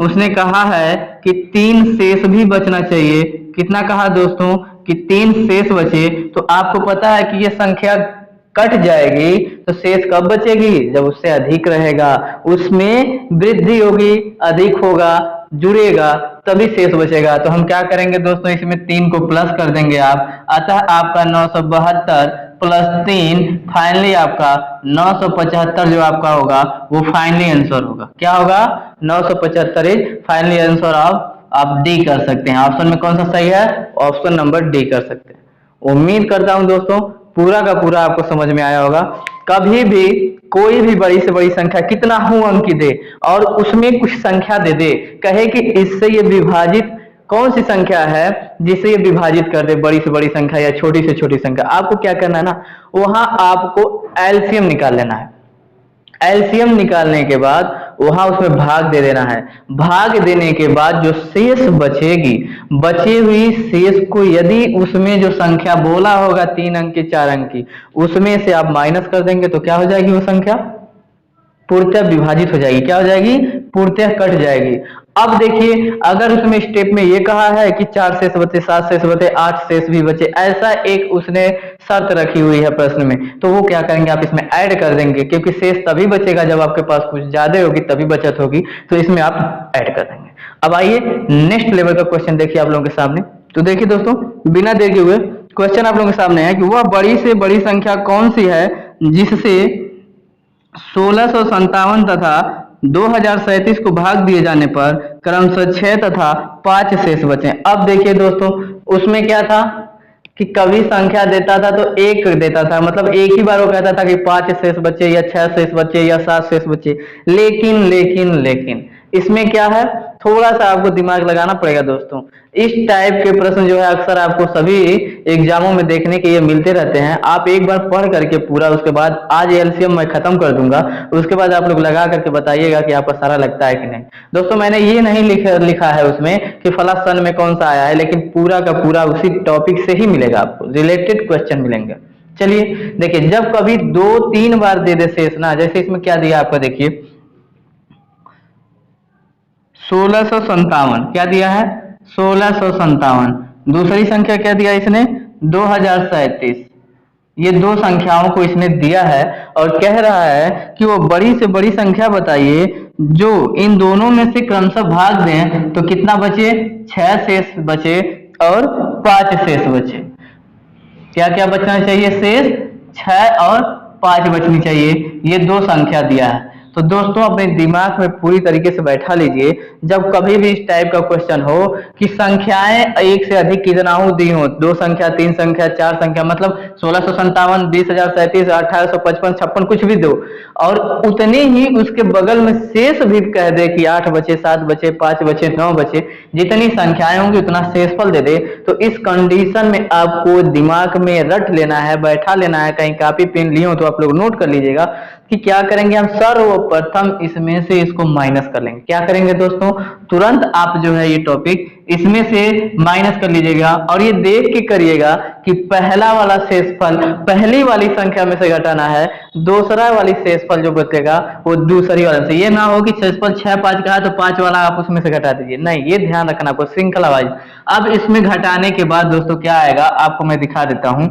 उसने कहा है कि 3 शेष भी बचना चाहिए। कितना कहा दोस्तों, कि 3 शेष बचे। तो आपको पता है कि ये संख्या कट जाएगी तो शेष कब बचेगी, जब उससे अधिक रहेगा, उसमें वृद्धि होगी, अधिक होगा, जुड़ेगा, तभी शेष बचेगा। तो हम क्या करेंगे दोस्तों, इसमें 3 को प्लस कर देंगे आप, अतः आपका 972 प्लस 3 फाइनली आपका 975 जो आपका होगा वो फाइनली आंसर होगा। क्या होगा, 975 इज फाइनली आंसर ऑफ, आप डी कर सकते हैं। ऑप्शन में कौन सा सही है, ऑप्शन नंबर डी कर सकते हैं। उम्मीद करता हूं दोस्तों पूरा का पूरा आपको समझ में आया होगा। कभी भी कोई भी बड़ी से बड़ी संख्या कितना हो अंक दे और उसमें कुछ संख्या दे दे, कहे कि इससे ये विभाजित कौन सी संख्या है जिसे ये विभाजित कर दे, बड़ी से बड़ी संख्या या छोटी से छोटी संख्या, आपको क्या करना है ना, वहां आपको एलसीएम निकाल लेना है। एलसीएम निकालने के बाद वहां उसमें भाग दे देना है। भाग देने के बाद जो शेष बचेगी, बची हुई शेष को यदि उसमें जो संख्या बोला होगा 3 अंक की 4 अंक की, उसमें से आप माइनस कर देंगे तो क्या हो जाएगी, वो संख्या पूर्णतः विभाजित हो जाएगी। क्या हो जाएगी, पूर्णतः कट जाएगी। अब देखिए अगर उसमें स्टेप में ये कहा है कि 4 शेष बचे, 7 शेष बचे, 8 शेष भी बचे, ऐसा एक उसने शर्त रखी हुई है प्रश्न में, तो वो क्या करेंगे, आप इसमें ऐड कर देंगे, क्योंकि शेष तभी बचेगा जब आपके पास कुछ ज्यादा होगी, तभी बचत होगी, तो इसमें आप ऐड कर देंगे। अब आइए नेक्स्ट लेवल का क्वेश्चन देखिए आप लोगों के सामने। तो देखिए दोस्तों बिना देर के हुए क्वेश्चन आप लोगों के सामने है कि वह बड़ी से बड़ी संख्या कौन सी है जिससे 1657 तथा 2037 को भाग दिए जाने पर क्रमशः 6 तथा 5 शेष बचे। अब देखिए दोस्तों उसमें क्या था कि कभी संख्या देता था तो एक देता था, मतलब एक ही बार वो कहता था कि 5 शेष बचे या 6 शेष बचे या 7 शेष बचे। लेकिन लेकिन लेकिन इसमें क्या है, थोड़ा सा आपको दिमाग लगाना पड़ेगा दोस्तों। इस टाइप के प्रश्न जो है अक्सर आपको सभी एग्जामों में देखने के लिए मिलते रहते हैं। आप एक बार पढ़ करके पूरा, उसके बाद आज एलसीएम मैं खत्म कर दूंगा, उसके बाद आप लोग लगा करके बताइएगा कि आपको सारा लगता है कि नहीं। दोस्तों मैंने ये नहीं लिखा है उसमें कि फला सन में कौन सा आया है, लेकिन पूरा का पूरा उसी टॉपिक से ही मिलेगा, आपको रिलेटेड क्वेश्चन मिलेंगे। चलिए देखिए, जब कभी 2-3 बार दे दे शेष ना, जैसे इसमें क्या दिया आपको देखिए 1657, क्या दिया है 1657, दूसरी संख्या क्या दिया इसने 2037। ये दो संख्याओं को इसने दिया है और कह रहा है कि वो बड़ी से बड़ी संख्या बताइए जो इन दोनों में से क्रमशः भाग दें तो कितना बचे, 6 शेष बचे और 5 शेष बचे। क्या क्या बचना चाहिए, शेष 6 और 5 बचनी चाहिए। ये दो संख्या दिया है। तो दोस्तों अपने दिमाग में पूरी तरीके से बैठा लीजिए, जब कभी भी इस टाइप का क्वेश्चन हो कि संख्याएं एक से अधिक कितना हो दी हो, 2 संख्या, 3 संख्या, 4 संख्या, मतलब 1657, 20,037, 1855, 56 कुछ भी दो, और उतने ही उसके बगल में शेष भी कह दे कि 8 बचे, 7 बचे, 5 बचे, 9 बचे, जितनी संख्याएं होंगी उतना शेषफल दे दे, तो इस कंडीशन में आपको दिमाग में रट लेना है, बैठा लेना है। कहीं कॉपी पेन लिए हो तो आप लोग नोट कर लीजिएगा कि क्या करेंगे हम, सर्वप्रथम इसमें से इसको माइनस कर लेंगे। क्या करेंगे दोस्तों, तुरंत आप जो है ये टॉपिक इसमें से माइनस कर लीजिएगा और ये देख के करिएगा कि पहला वाला शेषफल पहली वाली संख्या में से घटाना है, दूसरा वाली शेषफल जो बचेगा वो दूसरी वाले से। ये ना हो कि शेषफल 6, 5 का है तो 5 वाला आप उसमें से घटा दीजिए, नहीं, ये ध्यान रखना आपको श्रृंखला वाइज। अब इसमें घटाने के बाद दोस्तों क्या आएगा आपको मैं दिखा देता हूं।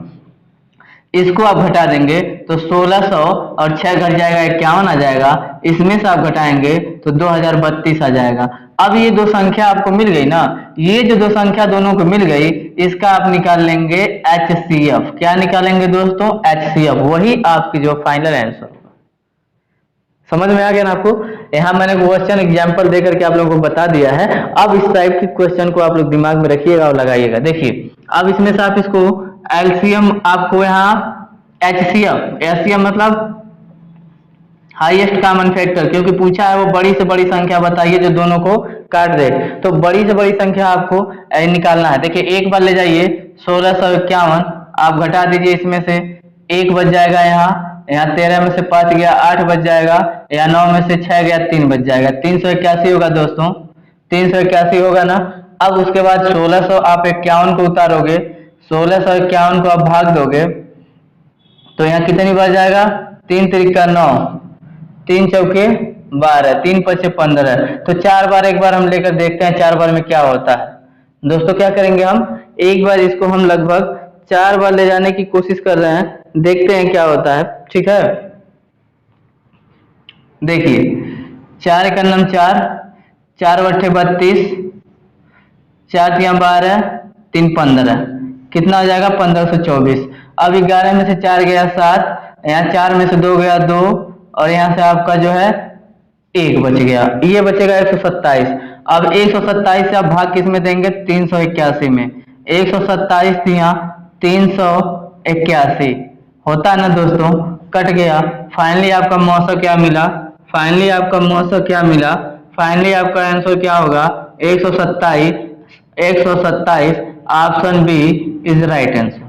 इसको आप घटा देंगे तो 1600 और 6 घट जाएगा, 51 आ जाएगा। इसमें से आप घटाएंगे तो 2032 आ जाएगा। अब ये दो संख्या आपको मिल गई ना, ये जो दो संख्या दोनों को मिल गई, इसका आप निकाल लेंगे HCF। क्या निकालेंगे दोस्तों, HCF, वही आपकी जो फाइनल आंसर होगा। समझ में आ गया ना आपको। यहाँ मैंने क्वेश्चन एग्जाम्पल देकर के आप लोगों को बता दिया है। अब इस टाइप के क्वेश्चन को आप लोग दिमाग में रखिएगा और लगाइएगा। देखिए अब इसमें से आप इसको एलसीएम, आपको यहाँ HCF मतलब हाईएस्ट कॉमन फैक्टर, क्योंकि पूछा है वो बड़ी से बड़ी संख्या बताइए जो दोनों को काट दे, तो बड़ी से बड़ी संख्या आपको निकालना है। देखिए एक बार ले जाइए 1651, आप घटा दीजिए, इसमें से 1 बच जाएगा, यहाँ 13 में से 5 गया 8 बच जाएगा, यहाँ 9 में से 6 गया 3 बच जाएगा, 381 होगा दोस्तों, 381 होगा ना। अब उसके बाद 1600 आप 51 को उतारोगे, 1651 को आप भाग दोगे तो यहाँ कितनी बच जाएगा, 3 त्रिका 9, 3 चौके 12, 3 पचे 15। तो 4 बार एक बार हम लेकर देखते हैं 4 बार में क्या होता है। दोस्तों क्या करेंगे हम, एक बार इसको हम लगभग 4 बार ले जाने की कोशिश कर रहे हैं, देखते हैं क्या होता है। ठीक है, देखिए 4 का 4, 4 बट्ठे 32, 4 तिया 12, 3 15, कितना हो जाएगा 1524। अब 11 में से 4 गया 7, यहाँ 4 में से 2 गया 2, और यहाँ से आपका जो है 1 बच गया, ये बचेगा 127। अब 127 से आप भाग किस में देंगे, 381 में। 127 तिया 381 होता है ना दोस्तों, कट गया। फाइनली आपका मौसा क्या मिला, फाइनली आपका मौसा क्या मिला, फाइनली आपका आंसर क्या होगा 127। 127 option B is right answer,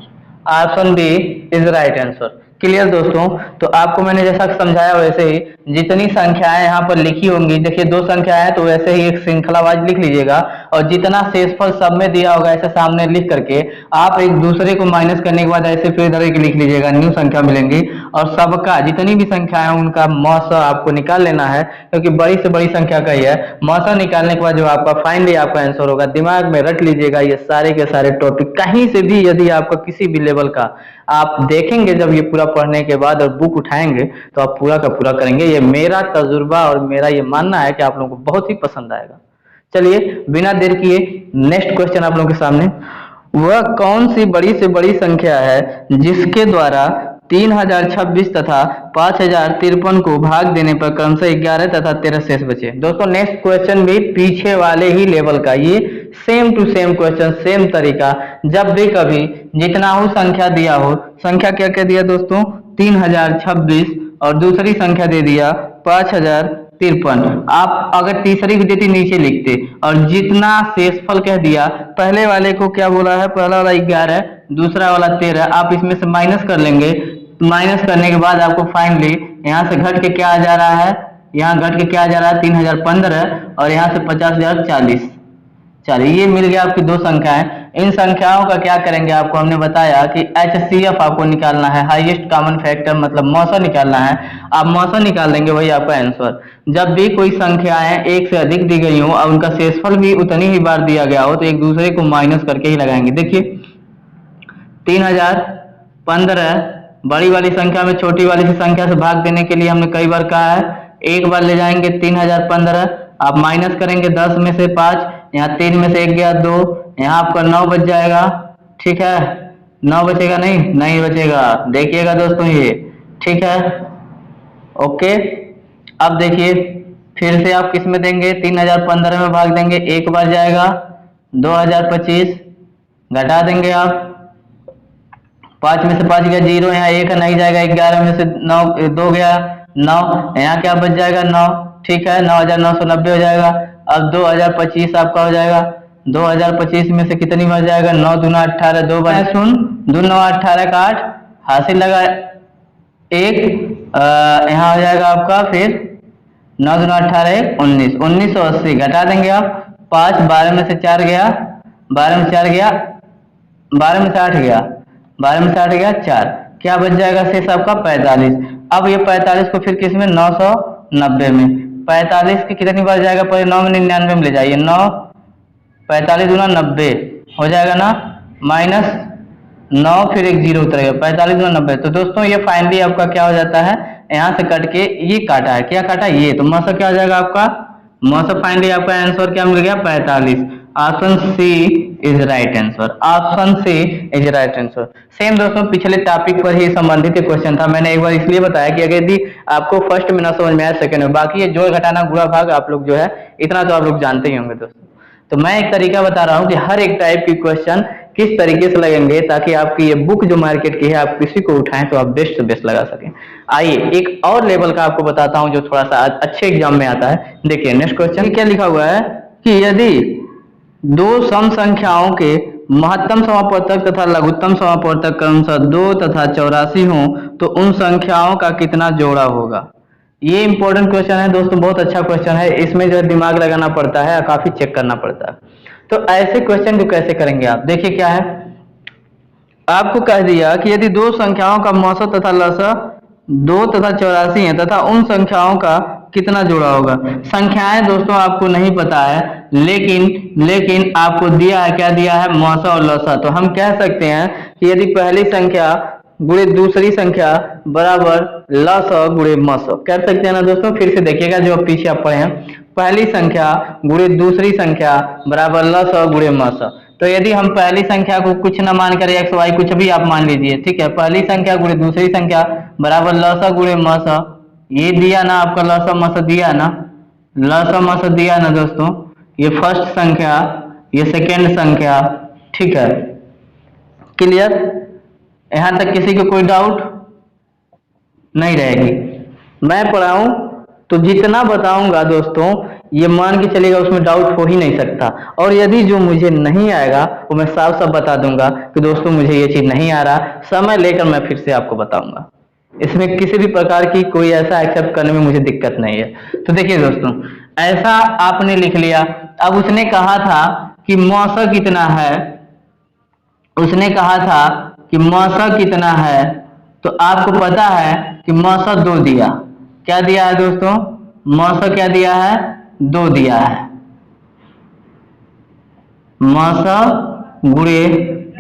option B is right answer. Clear दोस्तों, तो आपको मैंने जैसा समझाया वैसे ही जितनी संख्याएं यहाँ पर लिखी होंगी, देखिए 2 संख्याएं हैं तो वैसे ही एक श्रृंखलावाइज लिख लीजिएगा, और जितना शेषफल सब में दिया होगा ऐसे सामने लिख करके आप एक दूसरे को माइनस करने के बाद ऐसे फिर इधर एक लिख लीजिएगा, न्यू संख्या मिलेंगी, और सबका जितनी भी संख्या है उनका मौसा आपको निकाल लेना है, क्योंकि बड़ी से बड़ी संख्या का ही है। मौसा निकालने के बाद जो आपका फाइनली आपका आंसर होगा, दिमाग में रट लीजिएगा ये सारे के सारे टॉपिक। कहीं से भी यदि आपका किसी भी लेवल का आप देखेंगे, जब ये पूरा पढ़ने के बाद और बुक उठाएंगे तो आप पूरा का पूरा करेंगे। ये मेरा तजुर्बा और मेरा ये मानना है कि आप लोगों को बहुत ही पसंद आएगा। चलिए बिना देर किए नेक्स्ट क्वेश्चन आप लोगों के सामने, वह कौन सी बड़ी से बड़ी संख्या है जिसके द्वारा 3026 तथा 5053 को भाग देने पर क्रमशः 11 तथा 13 शेष बचे। दोस्तों नेक्स्ट क्वेश्चन भी पीछे वाले ही लेवल का, ये same to same question, same तरीका। जब भी कभी जितना हो संख्या दिया हो, संख्या क्या क्या दिया दोस्तों 3026, और दूसरी संख्या दे दिया 5053, आप अगर तीसरी भी देती नीचे लिखते, और जितना शेषफल कह दिया, पहले वाले को क्या बोला है, पहला वाला 11, दूसरा वाला 13, आप इसमें से माइनस कर लेंगे। माइनस करने के बाद आपको फाइनली यहाँ से घट के क्या आ जा रहा है, यहाँ घट के क्या आ जा रहा है 3015, और यहाँ से 50040। चलिए ये मिल गया आपकी 2 संख्याएं। इन संख्याओं का क्या करेंगे, आपको हमने बताया कि HCF आपको निकालना है, हाईएस्ट कॉमन फैक्टर, मतलब मौसा निकालना है। आप मौसा निकाल देंगे वही आपका आंसर। जब भी कोई संख्याएं एक से अधिक दी गई हो और उनका शेषफल भी उतनी ही बार दिया गया हो, तो एक दूसरे को माइनस करके ही लगाएंगे। देखिए 3015 बड़ी वाली संख्या में छोटी वाली सी संख्या से भाग देने के लिए हमने कई बार कहा है, एक बार ले जाएंगे 3015, आप माइनस करेंगे 10 में से 5, यहाँ 3 में से 1 गया 2, यहाँ आपका 9 बच जाएगा। ठीक है, 9 बचेगा, नहीं बचेगा, देखिएगा दोस्तों ये, ठीक है ओके। अब देखिए फिर से आप किस में देंगे, 3015 में भाग देंगे, एक बार जाएगा 2025, घटा देंगे आप, 5 में से 5 गया 0, यहाँ 1 नहीं जाएगा, 11 में से 9 2 गया 9, यहाँ क्या बच जाएगा 9, ठीक है 9990 हो जाएगा। अब 2025 आपका हो जाएगा, 2025 में से कितनी बच जाएगा, 9 दूना 18, 2 बार सुन 2 9 18 का 8 हासिल लगा 1, यहाँ हो जाएगा आपका फिर 9 दूना 18 19, 1980 घटा देंगे आप, 5 12 में से 4 गया, 12 में से 4 गया, 12 में से 8 गया, 12 में से 8 गया 4, क्या बच जाएगा शेष आपका 45। अब ये 45 को फिर किस में 990 में, 45 की कितनी बार जाएगा, पहले 9 में 99 में ले जाइए, 9 45 गुना 90 हो जाएगा ना, माइनस 9 फिर एक 0 उतरेगा, 45 गुना 90। तो दोस्तों ये फाइनली आपका क्या हो जाता है, यहाँ से कट के ये काटा है, क्या काटा ये, तो मौसा क्या हो जाएगा आपका, मौसा फाइनली आपका आंसर क्या मिल गया 45। Option C is right answer, option C is right answer. Same दोस्तों पिछले टॉपिक पर ही संबंधित क्वेश्चन था, मैंने एक बार इसलिए बताया कि अगर यदि आपको फर्स्ट में ना समझ में आया सेकंड में, बाकी ये जोड़ घटाना गुणा भाग आप लोग जो है इतना तो आप लोग जानते ही होंगे दोस्तों। तो मैं एक तरीका बता रहा हूँ कि हर एक टाइप की क्वेश्चन किस तरीके से लगेंगे, ताकि आपकी ये बुक जो मार्केट की है आप किसी को उठाएं तो आप बेस्ट से बेस्ट लगा सकें। आइए एक और लेवल का आपको बताता हूँ जो थोड़ा सा अच्छे एग्जाम में आता है। देखिए नेक्स्ट क्वेश्चन क्या लिखा हुआ है कि यदि 2 सम संख्याओं के महत्तम समापवर्तक तथा लघुत्तम समापवर्तक क्रमशः 2 तथा 84 हों तो उन संख्याओं का कितना जोड़ा होगा। ये इंपॉर्टेंट क्वेश्चन है दोस्तों, बहुत अच्छा क्वेश्चन है, इसमें जो है दिमाग लगाना पड़ता है, काफी चेक करना पड़ता है। तो ऐसे क्वेश्चन को कैसे करेंगे आप, देखिए क्या है, आपको कह दिया कि यदि 2 संख्याओं का मौसा तथा लसा 2 तथा 84 है तथा उन संख्याओं का कितना जोड़ा होगा। संख्याएं दोस्तों आपको नहीं पता है, लेकिन आपको दिया है, क्या दिया है, मौसा और लसा। तो हम कह सकते हैं कि यदि पहली संख्या गुणे दूसरी संख्या बराबर लसा गुणे मौसा, कर सकते हैं ना दोस्तों। फिर से देखिएगा जो पीछे आप पढ़े हैं, पहली संख्या गुणे दूसरी संख्या बराबर लस गुणे मस। तो यदि हम पहली संख्या को कुछ न मान कर एक्स वाई कुछ भी आप मान लीजिए, ठीक है, पहली संख्या गुणे दूसरी संख्या बराबर लस गुणे मस, ये दिया ना आपका लस मस दिया ना, लस मस दिया ना दोस्तों, ये फर्स्ट संख्या ये सेकेंड संख्या, ठीक है, क्लियर। यहां तक किसी को कोई डाउट नहीं रहेगी। मैं पढ़ाऊं तो जितना बताऊंगा दोस्तों ये मान के चलेगा उसमें डाउट हो ही नहीं सकता। और यदि जो मुझे नहीं आएगा वो मैं साफ साफ बता दूंगा कि दोस्तों मुझे ये चीज नहीं आ रहा, समय लेकर मैं फिर से आपको बताऊंगा। इसमें किसी भी प्रकार की कोई ऐसा एक्सेप्ट करने में मुझे दिक्कत नहीं है। तो देखिए दोस्तों, ऐसा आपने लिख लिया। अब उसने कहा था कि मौसा कितना है, उसने कहा था कि मौसा कितना है, तो आपको पता है कि मौसा 2 दिया। क्या दिया है दोस्तों? मौसा क्या दिया है? 2 दिया है। मौसा गुणे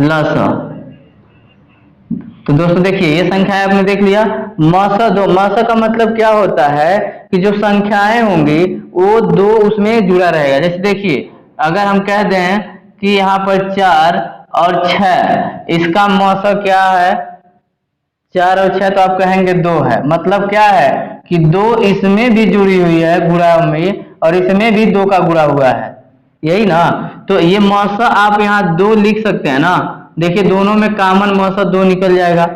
लस। तो दोस्तों देखिए ये संख्याएं आपने देख लिया। मौसा 2, मौसा का मतलब क्या होता है कि जो संख्याएं होंगी वो 2 उसमें जुड़ा रहेगा। जैसे देखिए अगर हम कह दें कि यहाँ पर 4 और 6, इसका मौसा क्या है? 4 और 6, तो आप कहेंगे 2 है। मतलब क्या है कि 2 इसमें भी जुड़ी हुई है गुणा में, और इसमें भी 2 का गुणा हुआ है, यही ना। तो ये मौसा आप यहाँ 2 लिख सकते हैं ना। देखिए दोनों में कॉमन मौसा 2 निकल जाएगा।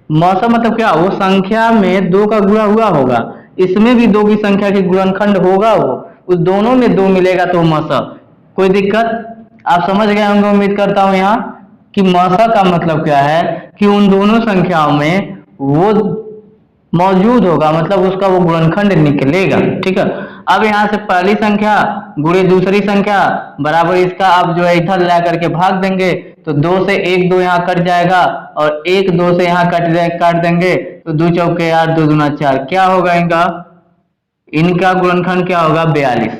मौसा मतलब क्या? वो संख्या में 2 का गुणा हुआ होगा, इसमें भी 2 की संख्या की गुणनखंड होगा, वो उस दोनों में 2 मिलेगा तो मौसा। कोई दिक्कत? आप समझ गए होंगे उम्मीद करता हूं यहाँ कि मौसा का मतलब क्या है कि उन दोनों संख्याओं में वो मौजूद होगा, मतलब उसका वो गुणनखंड निकलेगा, ठीक है। अब यहाँ से पहली संख्या गुणे दूसरी संख्या बराबर इसका आप जो है इधर ला करके भाग देंगे, तो 2 से 1 2 यहाँ कट जाएगा, और 1 2 से यहाँ काट देंगे, तो 2 चौके 8 2 दूना 4, क्या होगा इनका गुणनखंड क्या होगा? 42।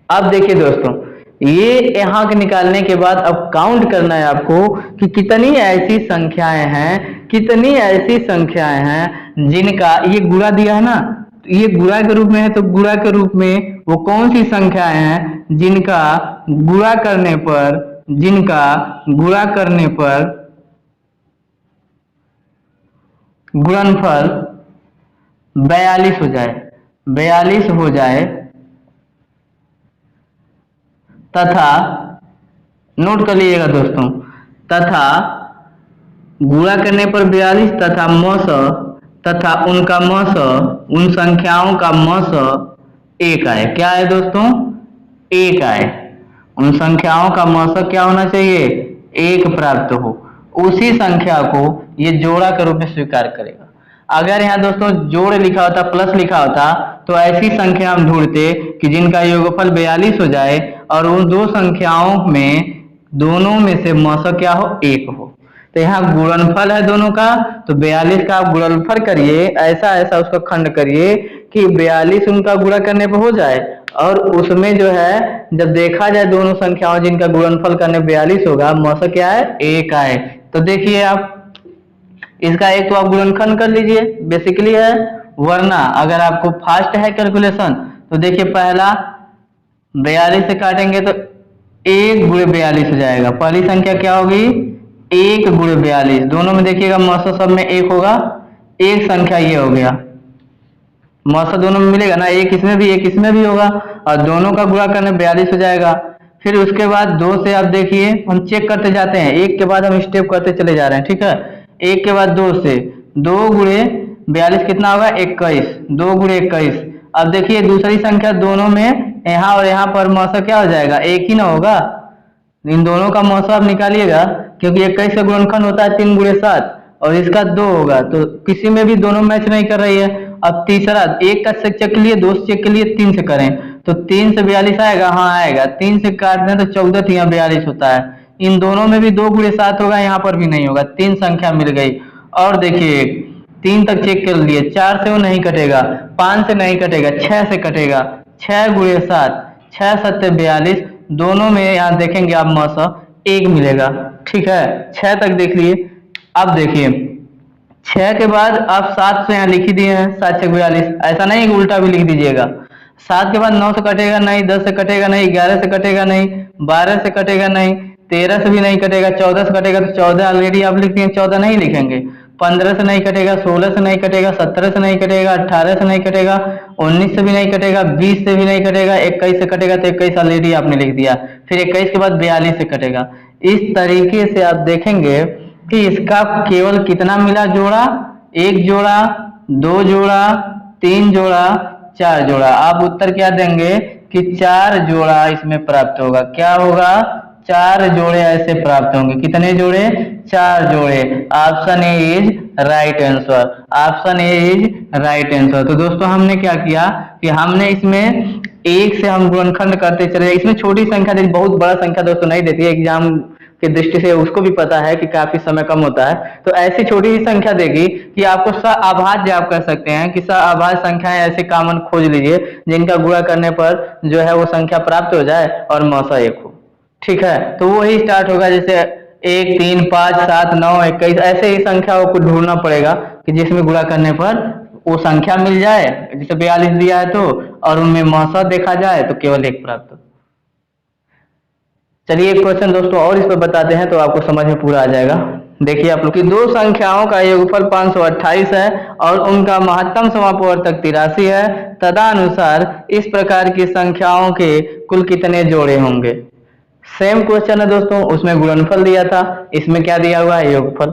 अब देखिए दोस्तों ये यहाँ के निकालने के बाद अब काउंट करना है आपको कि कितनी ऐसी संख्याएं हैं, कितनी ऐसी संख्याएं हैं जिनका ये गुणा दिया है ना, ये गुणा के रूप में है, तो गुणा के रूप में वो कौन सी संख्याएं हैं जिनका गुणा करने पर गुणनफल 42 हो जाए, 42 हो जाए, तथा नोट कर लीजिएगा दोस्तों, तथा गुणा करने पर 42 तथा मौस, तथा उनका मौस, उन संख्याओं का मौस 1 आए। क्या है दोस्तों? 1 आए। उन संख्याओं का मौस क्या होना चाहिए? 1 प्राप्त हो। उसी संख्या को ये जोड़ा के रूप में स्वीकार करेगा। अगर यहाँ दोस्तों जोड़ लिखा होता, प्लस लिखा होता, तो ऐसी संख्या हम ढूंढते कि जिनका योगफल 42 हो जाए और उन 2 संख्याओं में दोनों में से मौसा क्या हो? 1 हो। तो यहाँ गुणनफल है दोनों का, तो 42 का आप गुणनफल करिए, ऐसा ऐसा उसका खंड करिए कि 42 उनका गुणा करने पर हो जाए, और उसमें जो है जब देखा जाए दोनों संख्याओं जिनका गुणनफल करने 42 होगा, मौसा क्या है? 1 आए। तो देखिए आप इसका एक तो आप गुणनखंड कर लीजिए, बेसिकली है, वरना अगर आपको फास्ट है कैलकुलेशन तो देखिए पहला 42 से काटेंगे तो 1 गुणे 42 हो जाएगा। पहली संख्या क्या होगी? 1 गुणे 42, दोनों में देखिएगा मौसा सब में 1 होगा, एक संख्या ये हो गया, मौसा दोनों में मिलेगा ना, एक इसमें भी एक इसमें भी होगा, और दोनों का गुणा करने 42 हो जाएगा। फिर उसके बाद 2 से आप देखिए हम चेक करते जाते हैं, एक के बाद हम स्टेप करते चले जा रहे हैं, ठीक है। 1 के बाद 2 से 2 गुणे 42 कितना होगा? 21, 2 गुणे 21। अब देखिए दूसरी संख्या दोनों में यहाँ और यहाँ पर मौसा क्या हो जाएगा? 1 ही ना होगा, इन दोनों का मौसा आप निकालिएगा, क्योंकि 21 का गुणनखंड होता है 3 गुणे 7, और इसका 2 होगा, तो किसी में भी दोनों मैच नहीं कर रही है। अब तीसरा 1 का चेक के लिए, 2 से चेक के लिए 3 से करें, तो 3 से 42 आएगा, हाँ आएगा, 3 से काट दें तो 14 3 42 होता है। इन दोनों में भी 2 गुणे 7 होगा, यहाँ पर भी नहीं होगा, 3 संख्या मिल गई। और देखिए 3 तक चेक कर लिए, 4 से वो नहीं कटेगा, 5 से नहीं कटेगा, 6 से कटेगा, 6 गुणे 7, 6 7 42, दोनों में यहाँ देखेंगे आप मौसा 1 मिलेगा, ठीक है। 6 तक देख लिए। अब देखिए 6 के बाद आप 7 से यहाँ लिख ही दिए हैं, 7 6 42, ऐसा नहीं कि उल्टा भी लिख दीजिएगा, 7 के बाद 9 से कटेगा नहीं, 10 से कटेगा नहीं, 11 से कटेगा नहीं, 12 से कटेगा नहीं, 13 से भी नहीं कटेगा, 14 से कटेगा तो 14 ऑलरेडी आप लिखते हैं, 14 नहीं लिखेंगे। 15 से नहीं कटेगा, 16 से नहीं कटेगा, 17 से नहीं कटेगा, 18 से नहीं कटेगा, 19 से भी नहीं कटेगा, 20 से भी नहीं कटेगा, 21 से कटेगा तो 21 ऑलरेडी आपने लिख दिया। फिर 21 के बाद 42 से कटेगा। इस तरीके से आप देखेंगे कि इसका केवल कितना मिला जोड़ा, 1 जोड़ा, 2 जोड़ा, 3 जोड़ा, 4 जोड़ा। आप उत्तर क्या देंगे कि 4 जोड़ा इसमें प्राप्त होगा। क्या होगा? 4 जोड़े ऐसे प्राप्त होंगे। कितने जोड़े? 4 जोड़े। Option A is right answer. Option A is right answer. तो दोस्तों हमने क्या किया कि हमने इसमें 1 से हम गुणनखंड करते चले। इसमें छोटी संख्या देती, बहुत बड़ा संख्या दोस्तों नहीं देती है। एग्जाम की दृष्टि से उसको भी पता है कि काफी समय कम होता है, तो ऐसी छोटी सी संख्या देगी कि आपको सअभाज्य आप कर सकते हैं कि सअभाज्य संख्याएं ऐसे कॉमन खोज लीजिए जिनका गुणा करने पर जो है वो संख्या प्राप्त हो जाए और मौसा 1 हो। ठीक है, तो वही स्टार्ट होगा जैसे 1, 3, 5, 7, 9, 21 ऐसे ही संख्याओं को ढूंढना पड़ेगा कि जिसमें गुणा करने पर वो संख्या मिल जाए। जैसे 42 दिया है तो और उनमें मौसा देखा जाए तो केवल 1 प्राप्त हो। चलिए एक क्वेश्चन दोस्तों और इस पर बताते हैं तो आपको समझ में पूरा आ जाएगा। देखिए आप लोग की दो संख्याओं का योगफल 528 है और उनका महत्तम समापवर्तक 83 है। तदनुसार इस प्रकार की संख्याओं के कुल कितने जोड़े होंगे? सेम क्वेश्चन है दोस्तों, उसमें गुणनफल दिया था, इसमें क्या दिया हुआ है? योगफल।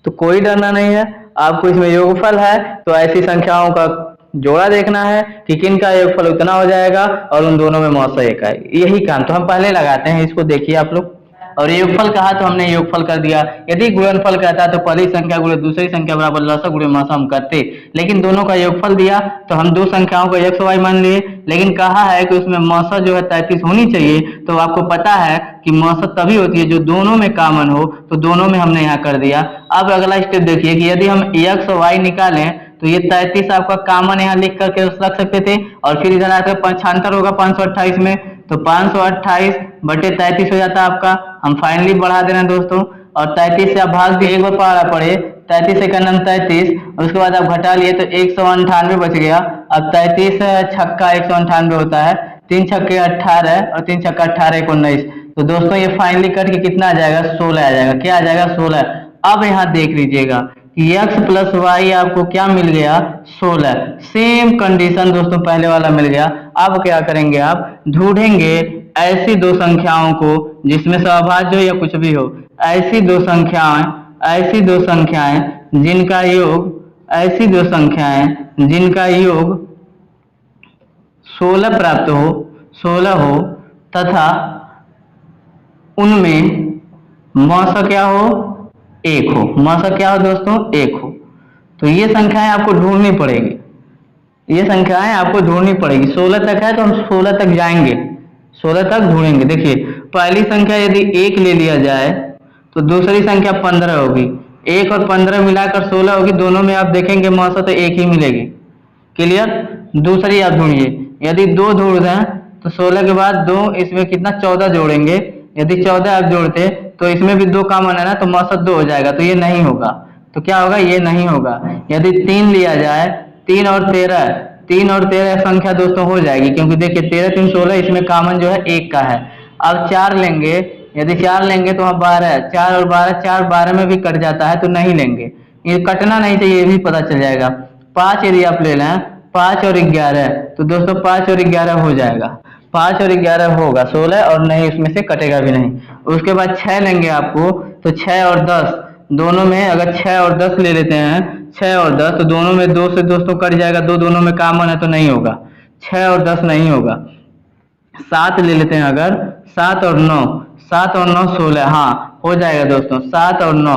तो कोई डरना नहीं है, आपको इसमें योगफल है तो ऐसी संख्याओं का जोड़ा देखना है कि किन का योगफल उतना हो जाएगा और उन दोनों में मौसा 1 आएगी। यही काम तो हम पहले लगाते हैं। इसको देखिए आप लोग, और योगफल कहा तो हमने योगफल कर दिया। यदि गुणनफल कहता तो पहली संख्या गुणे दूसरी संख्या बराबर लसागु गुणे मौसा हम करते, लेकिन दोनों का योगफल दिया तो हम दो संख्याओं को x y मान लिए। लेकिन कहा है कि उसमें मौसा जो है 33 होनी चाहिए, तो आपको पता है कि मौसा तभी होती है जो दोनों में कॉमन हो, तो दोनों में हमने यहाँ कर दिया। अब अगला स्टेप देखिए कि यदि हम x और y निकालें तो ये 33 आपका कॉमन यहाँ लिख करके रख सकते थे और फिर इधर आकर 95 होगा 528 में, तो 528 बटे 33 हो जाता है आपका। हम फाइनली बढ़ा देना दोस्तों और 33 से आप भाग दिए, एक बार पढ़ा पड़े 33 से का 33 और उसके बाद आप घटा लिए तो 198 बच गया। अब 33 छक्का 198 होता है, 3 छक्के 18 और 3 छक्का 18 19। तो दोस्तों ये फाइनली कट के कितना आ जाएगा? 16 आ जाएगा। क्या आ जाएगा? 16। अब यहाँ देख लीजिएगा कि x प्लस वाई आपको क्या मिल गया? 16। सेम कंडीशन दोस्तों पहले वाला मिल गया। अब क्या करेंगे? आप ढूंढेंगे ऐसी दो संख्याओं को जिसमें सअभाज्य हो या कुछ भी हो, ऐसी दो संख्याएं जिनका योग 16 प्राप्त हो, 16 हो तथा उनमें मौसा क्या हो? 1 हो। मौसा क्या हो दोस्तों? 1 हो। तो ये संख्याएं आपको ढूंढनी पड़ेगी, 16 तक है तो हम 16 तक जाएंगे, 16 तक ढूंढेंगे। देखिए पहली संख्या यदि 1 ले लिया जाए तो दूसरी संख्या 15 होगी, 1 और 15 मिलाकर 16 होगी। दोनों में आप देखेंगे मौसा तो 1 ही मिलेगी। क्लियर? दूसरी आप ढूंढिए, यदि 2 ढूंढ दें तो 16 के बाद 2, इसमें कितना 14 जोड़ेंगे। यदि 14 आप जोड़ते तो इसमें भी 2 कॉमन है ना, तो मौसा 2 हो जाएगा, तो ये नहीं होगा। तो क्या होगा? ये नहीं होगा। यदि 3 लिया जाए, 3 और 13 संख्या दोस्तों हो जाएगी, क्योंकि देखिए 13 3 16, इसमें कॉमन जो है 1 का है। अब 4 लेंगे, यदि 4 लेंगे तो हम 12, 4 और 12, 4 12 में भी कट जाता है तो नहीं लेंगे, ये कटना नहीं चाहिए, ये भी पता चल जाएगा। 5 यदि आप ले लें, 5 और 11, तो दोस्तों 5 और 11 हो जाएगा, 5 और 11 होगा 16 और नहीं उसमें से कटेगा भी नहीं। उसके बाद 6 लेंगे आपको, तो 6 और 10 दोनों में, अगर 6 और 10 ले लेते हैं, 6 और 10 तो दोनों में 2 से दोस्तों कट जाएगा, 2 दोनों में कॉमन है तो नहीं होगा, 6 और 10 नहीं होगा। 7 ले लेते हैं अगर, 7 और 9 16, हाँ हो जाएगा दोस्तों, 7 और 9,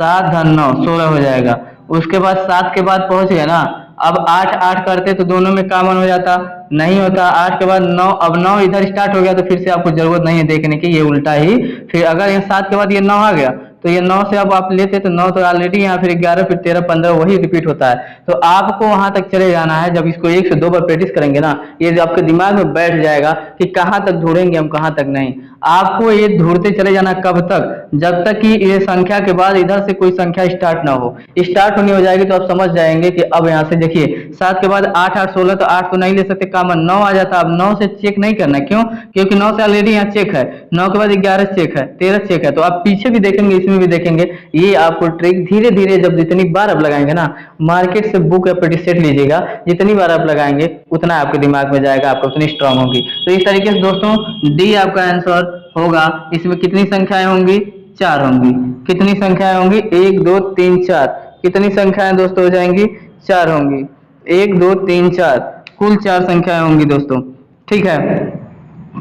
7 धन 9 16 हो जाएगा। उसके बाद 7 के बाद पहुंच गया ना, अब 8 8 करते तो दोनों में कॉमन हो जाता, नहीं होता। 8 के बाद 9, अब 9 इधर स्टार्ट हो गया तो फिर से आपको जरूरत नहीं है देखने की, ये उल्टा ही। फिर अगर ये 7 के बाद ये 9 आ गया तो ये 9 से अब आप लेते तो 9 तो ऑलरेडी यहाँ, फिर 11, फिर 13, 15 वही रिपीट होता है। तो आपको वहां तक चले जाना है, जब इसको 1 से 2 बार प्रैक्टिस करेंगे ना, ये जो आपके दिमाग में बैठ जाएगा कि कहाँ तक ढूंढेंगे हम, कहाँ तक नहीं। आपको ये ढूंढते चले जाना कब तक, जब तक कि ये संख्या के बाद इधर से कोई संख्या स्टार्ट ना हो। स्टार्ट होनी हो जाएगी तो आप समझ जाएंगे कि अब यहाँ से देखिए 7 के बाद 8, 8, 16, तो 8 तो नहीं ले सकते, कॉमन 9 आ जाता। अब 9 से चेक नहीं करना, क्यों? क्योंकि 9 से ऑलरेडी यहाँ चेक है, 9 के बाद 11 चेक है, 13 चेक है। तो आप पीछे भी देखेंगे, इसमें भी देखेंगे। ये आपको ट्रिक धीरे धीरे जब जितनी बार आप लगाएंगे ना, मार्केट से बुक या पेटी सेट लीजिएगा, जितनी बार आप लगाएंगे उतना आपके दिमाग में जाएगा, आपको उतनी स्ट्रांग होगी। तो इस तरीके से दोस्तों डी आपका आंसर होगा। इसमें कितनी संख्याएं होंगी? 4 होंगी। कितनी संख्याएं होंगी? 1, 2, 3, 4। कितनी संख्याएं दोस्तों हो जाएंगी? 4 होंगी। 1, 2, 3, 4, कुल 4 संख्याएं होंगी दोस्तों। ठीक है,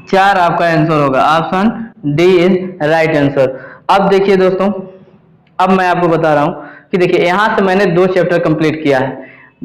4 आपका आंसर होगा। Option D is right answer. अब देखिए दोस्तों, अब मैं आपको बता रहा हूं कि देखिए यहां से मैंने 2 चैप्टर कंप्लीट किया है।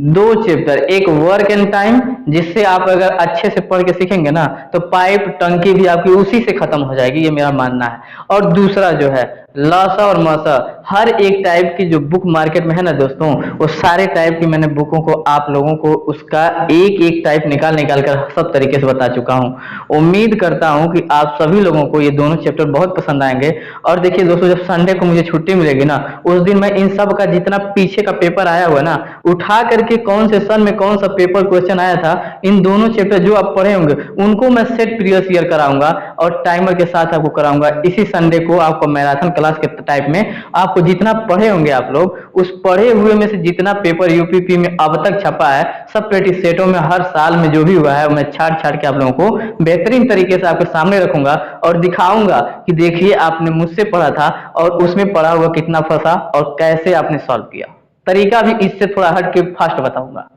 2 चैप्टर, एक वर्क एंड टाइम, जिससे आप अगर अच्छे से पढ़ के सीखेंगे ना तो पाइप टंकी भी आपकी उसी से खत्म हो जाएगी, ये मेरा मानना है। और दूसरा जो है लासा और मासा, हर एक टाइप की जो बुक मार्केट में है ना दोस्तों, वो सारे टाइप की मैंने बुकों को आप लोगों को उसका एक एक टाइप निकाल निकाल कर सब तरीके से बता चुका हूं। उम्मीद करता हूं कि आप सभी लोगों को ये दोनों चैप्टर बहुत पसंद आएंगे। और देखिए दोस्तों, जब संडे को मुझे छुट्टी मिलेगी ना, उस दिन मैं इन सब का जितना पीछे का पेपर आया हुआ ना, उठा करके कौन से सन में कौन सा पेपर क्वेश्चन आया था, इन दोनों चैप्टर जो आप पढ़े होंगे उनको मैं सेट प्रीवियस ईयर कराऊंगा और टाइमर के साथ आपको कराऊंगा। इसी संडे को आपको मैराथन क्लास के टाइप में आपको जितना पढ़े होंगे आप लोग, उस पढ़े हुए में से जितना पेपर यूपीपी में अब तक छपा है, सब प्रैक्टिस सेटों में हर साल में जो भी हुआ है मैं छाट छाट के आप लोगों को बेहतरीन तरीके से आपके सामने रखूंगा और दिखाऊंगा कि देखिए आपने मुझसे पढ़ा था और उसमें पढ़ा हुआ कितना फंसा और कैसे आपने सॉल्व किया। तरीका भी इससे थोड़ा हट के फास्ट बताऊंगा।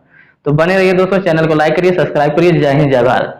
तो बने रहिए दोस्तों, चैनल को लाइक करिए, सब्सक्राइब करिए। जय हिंद, जय भारत।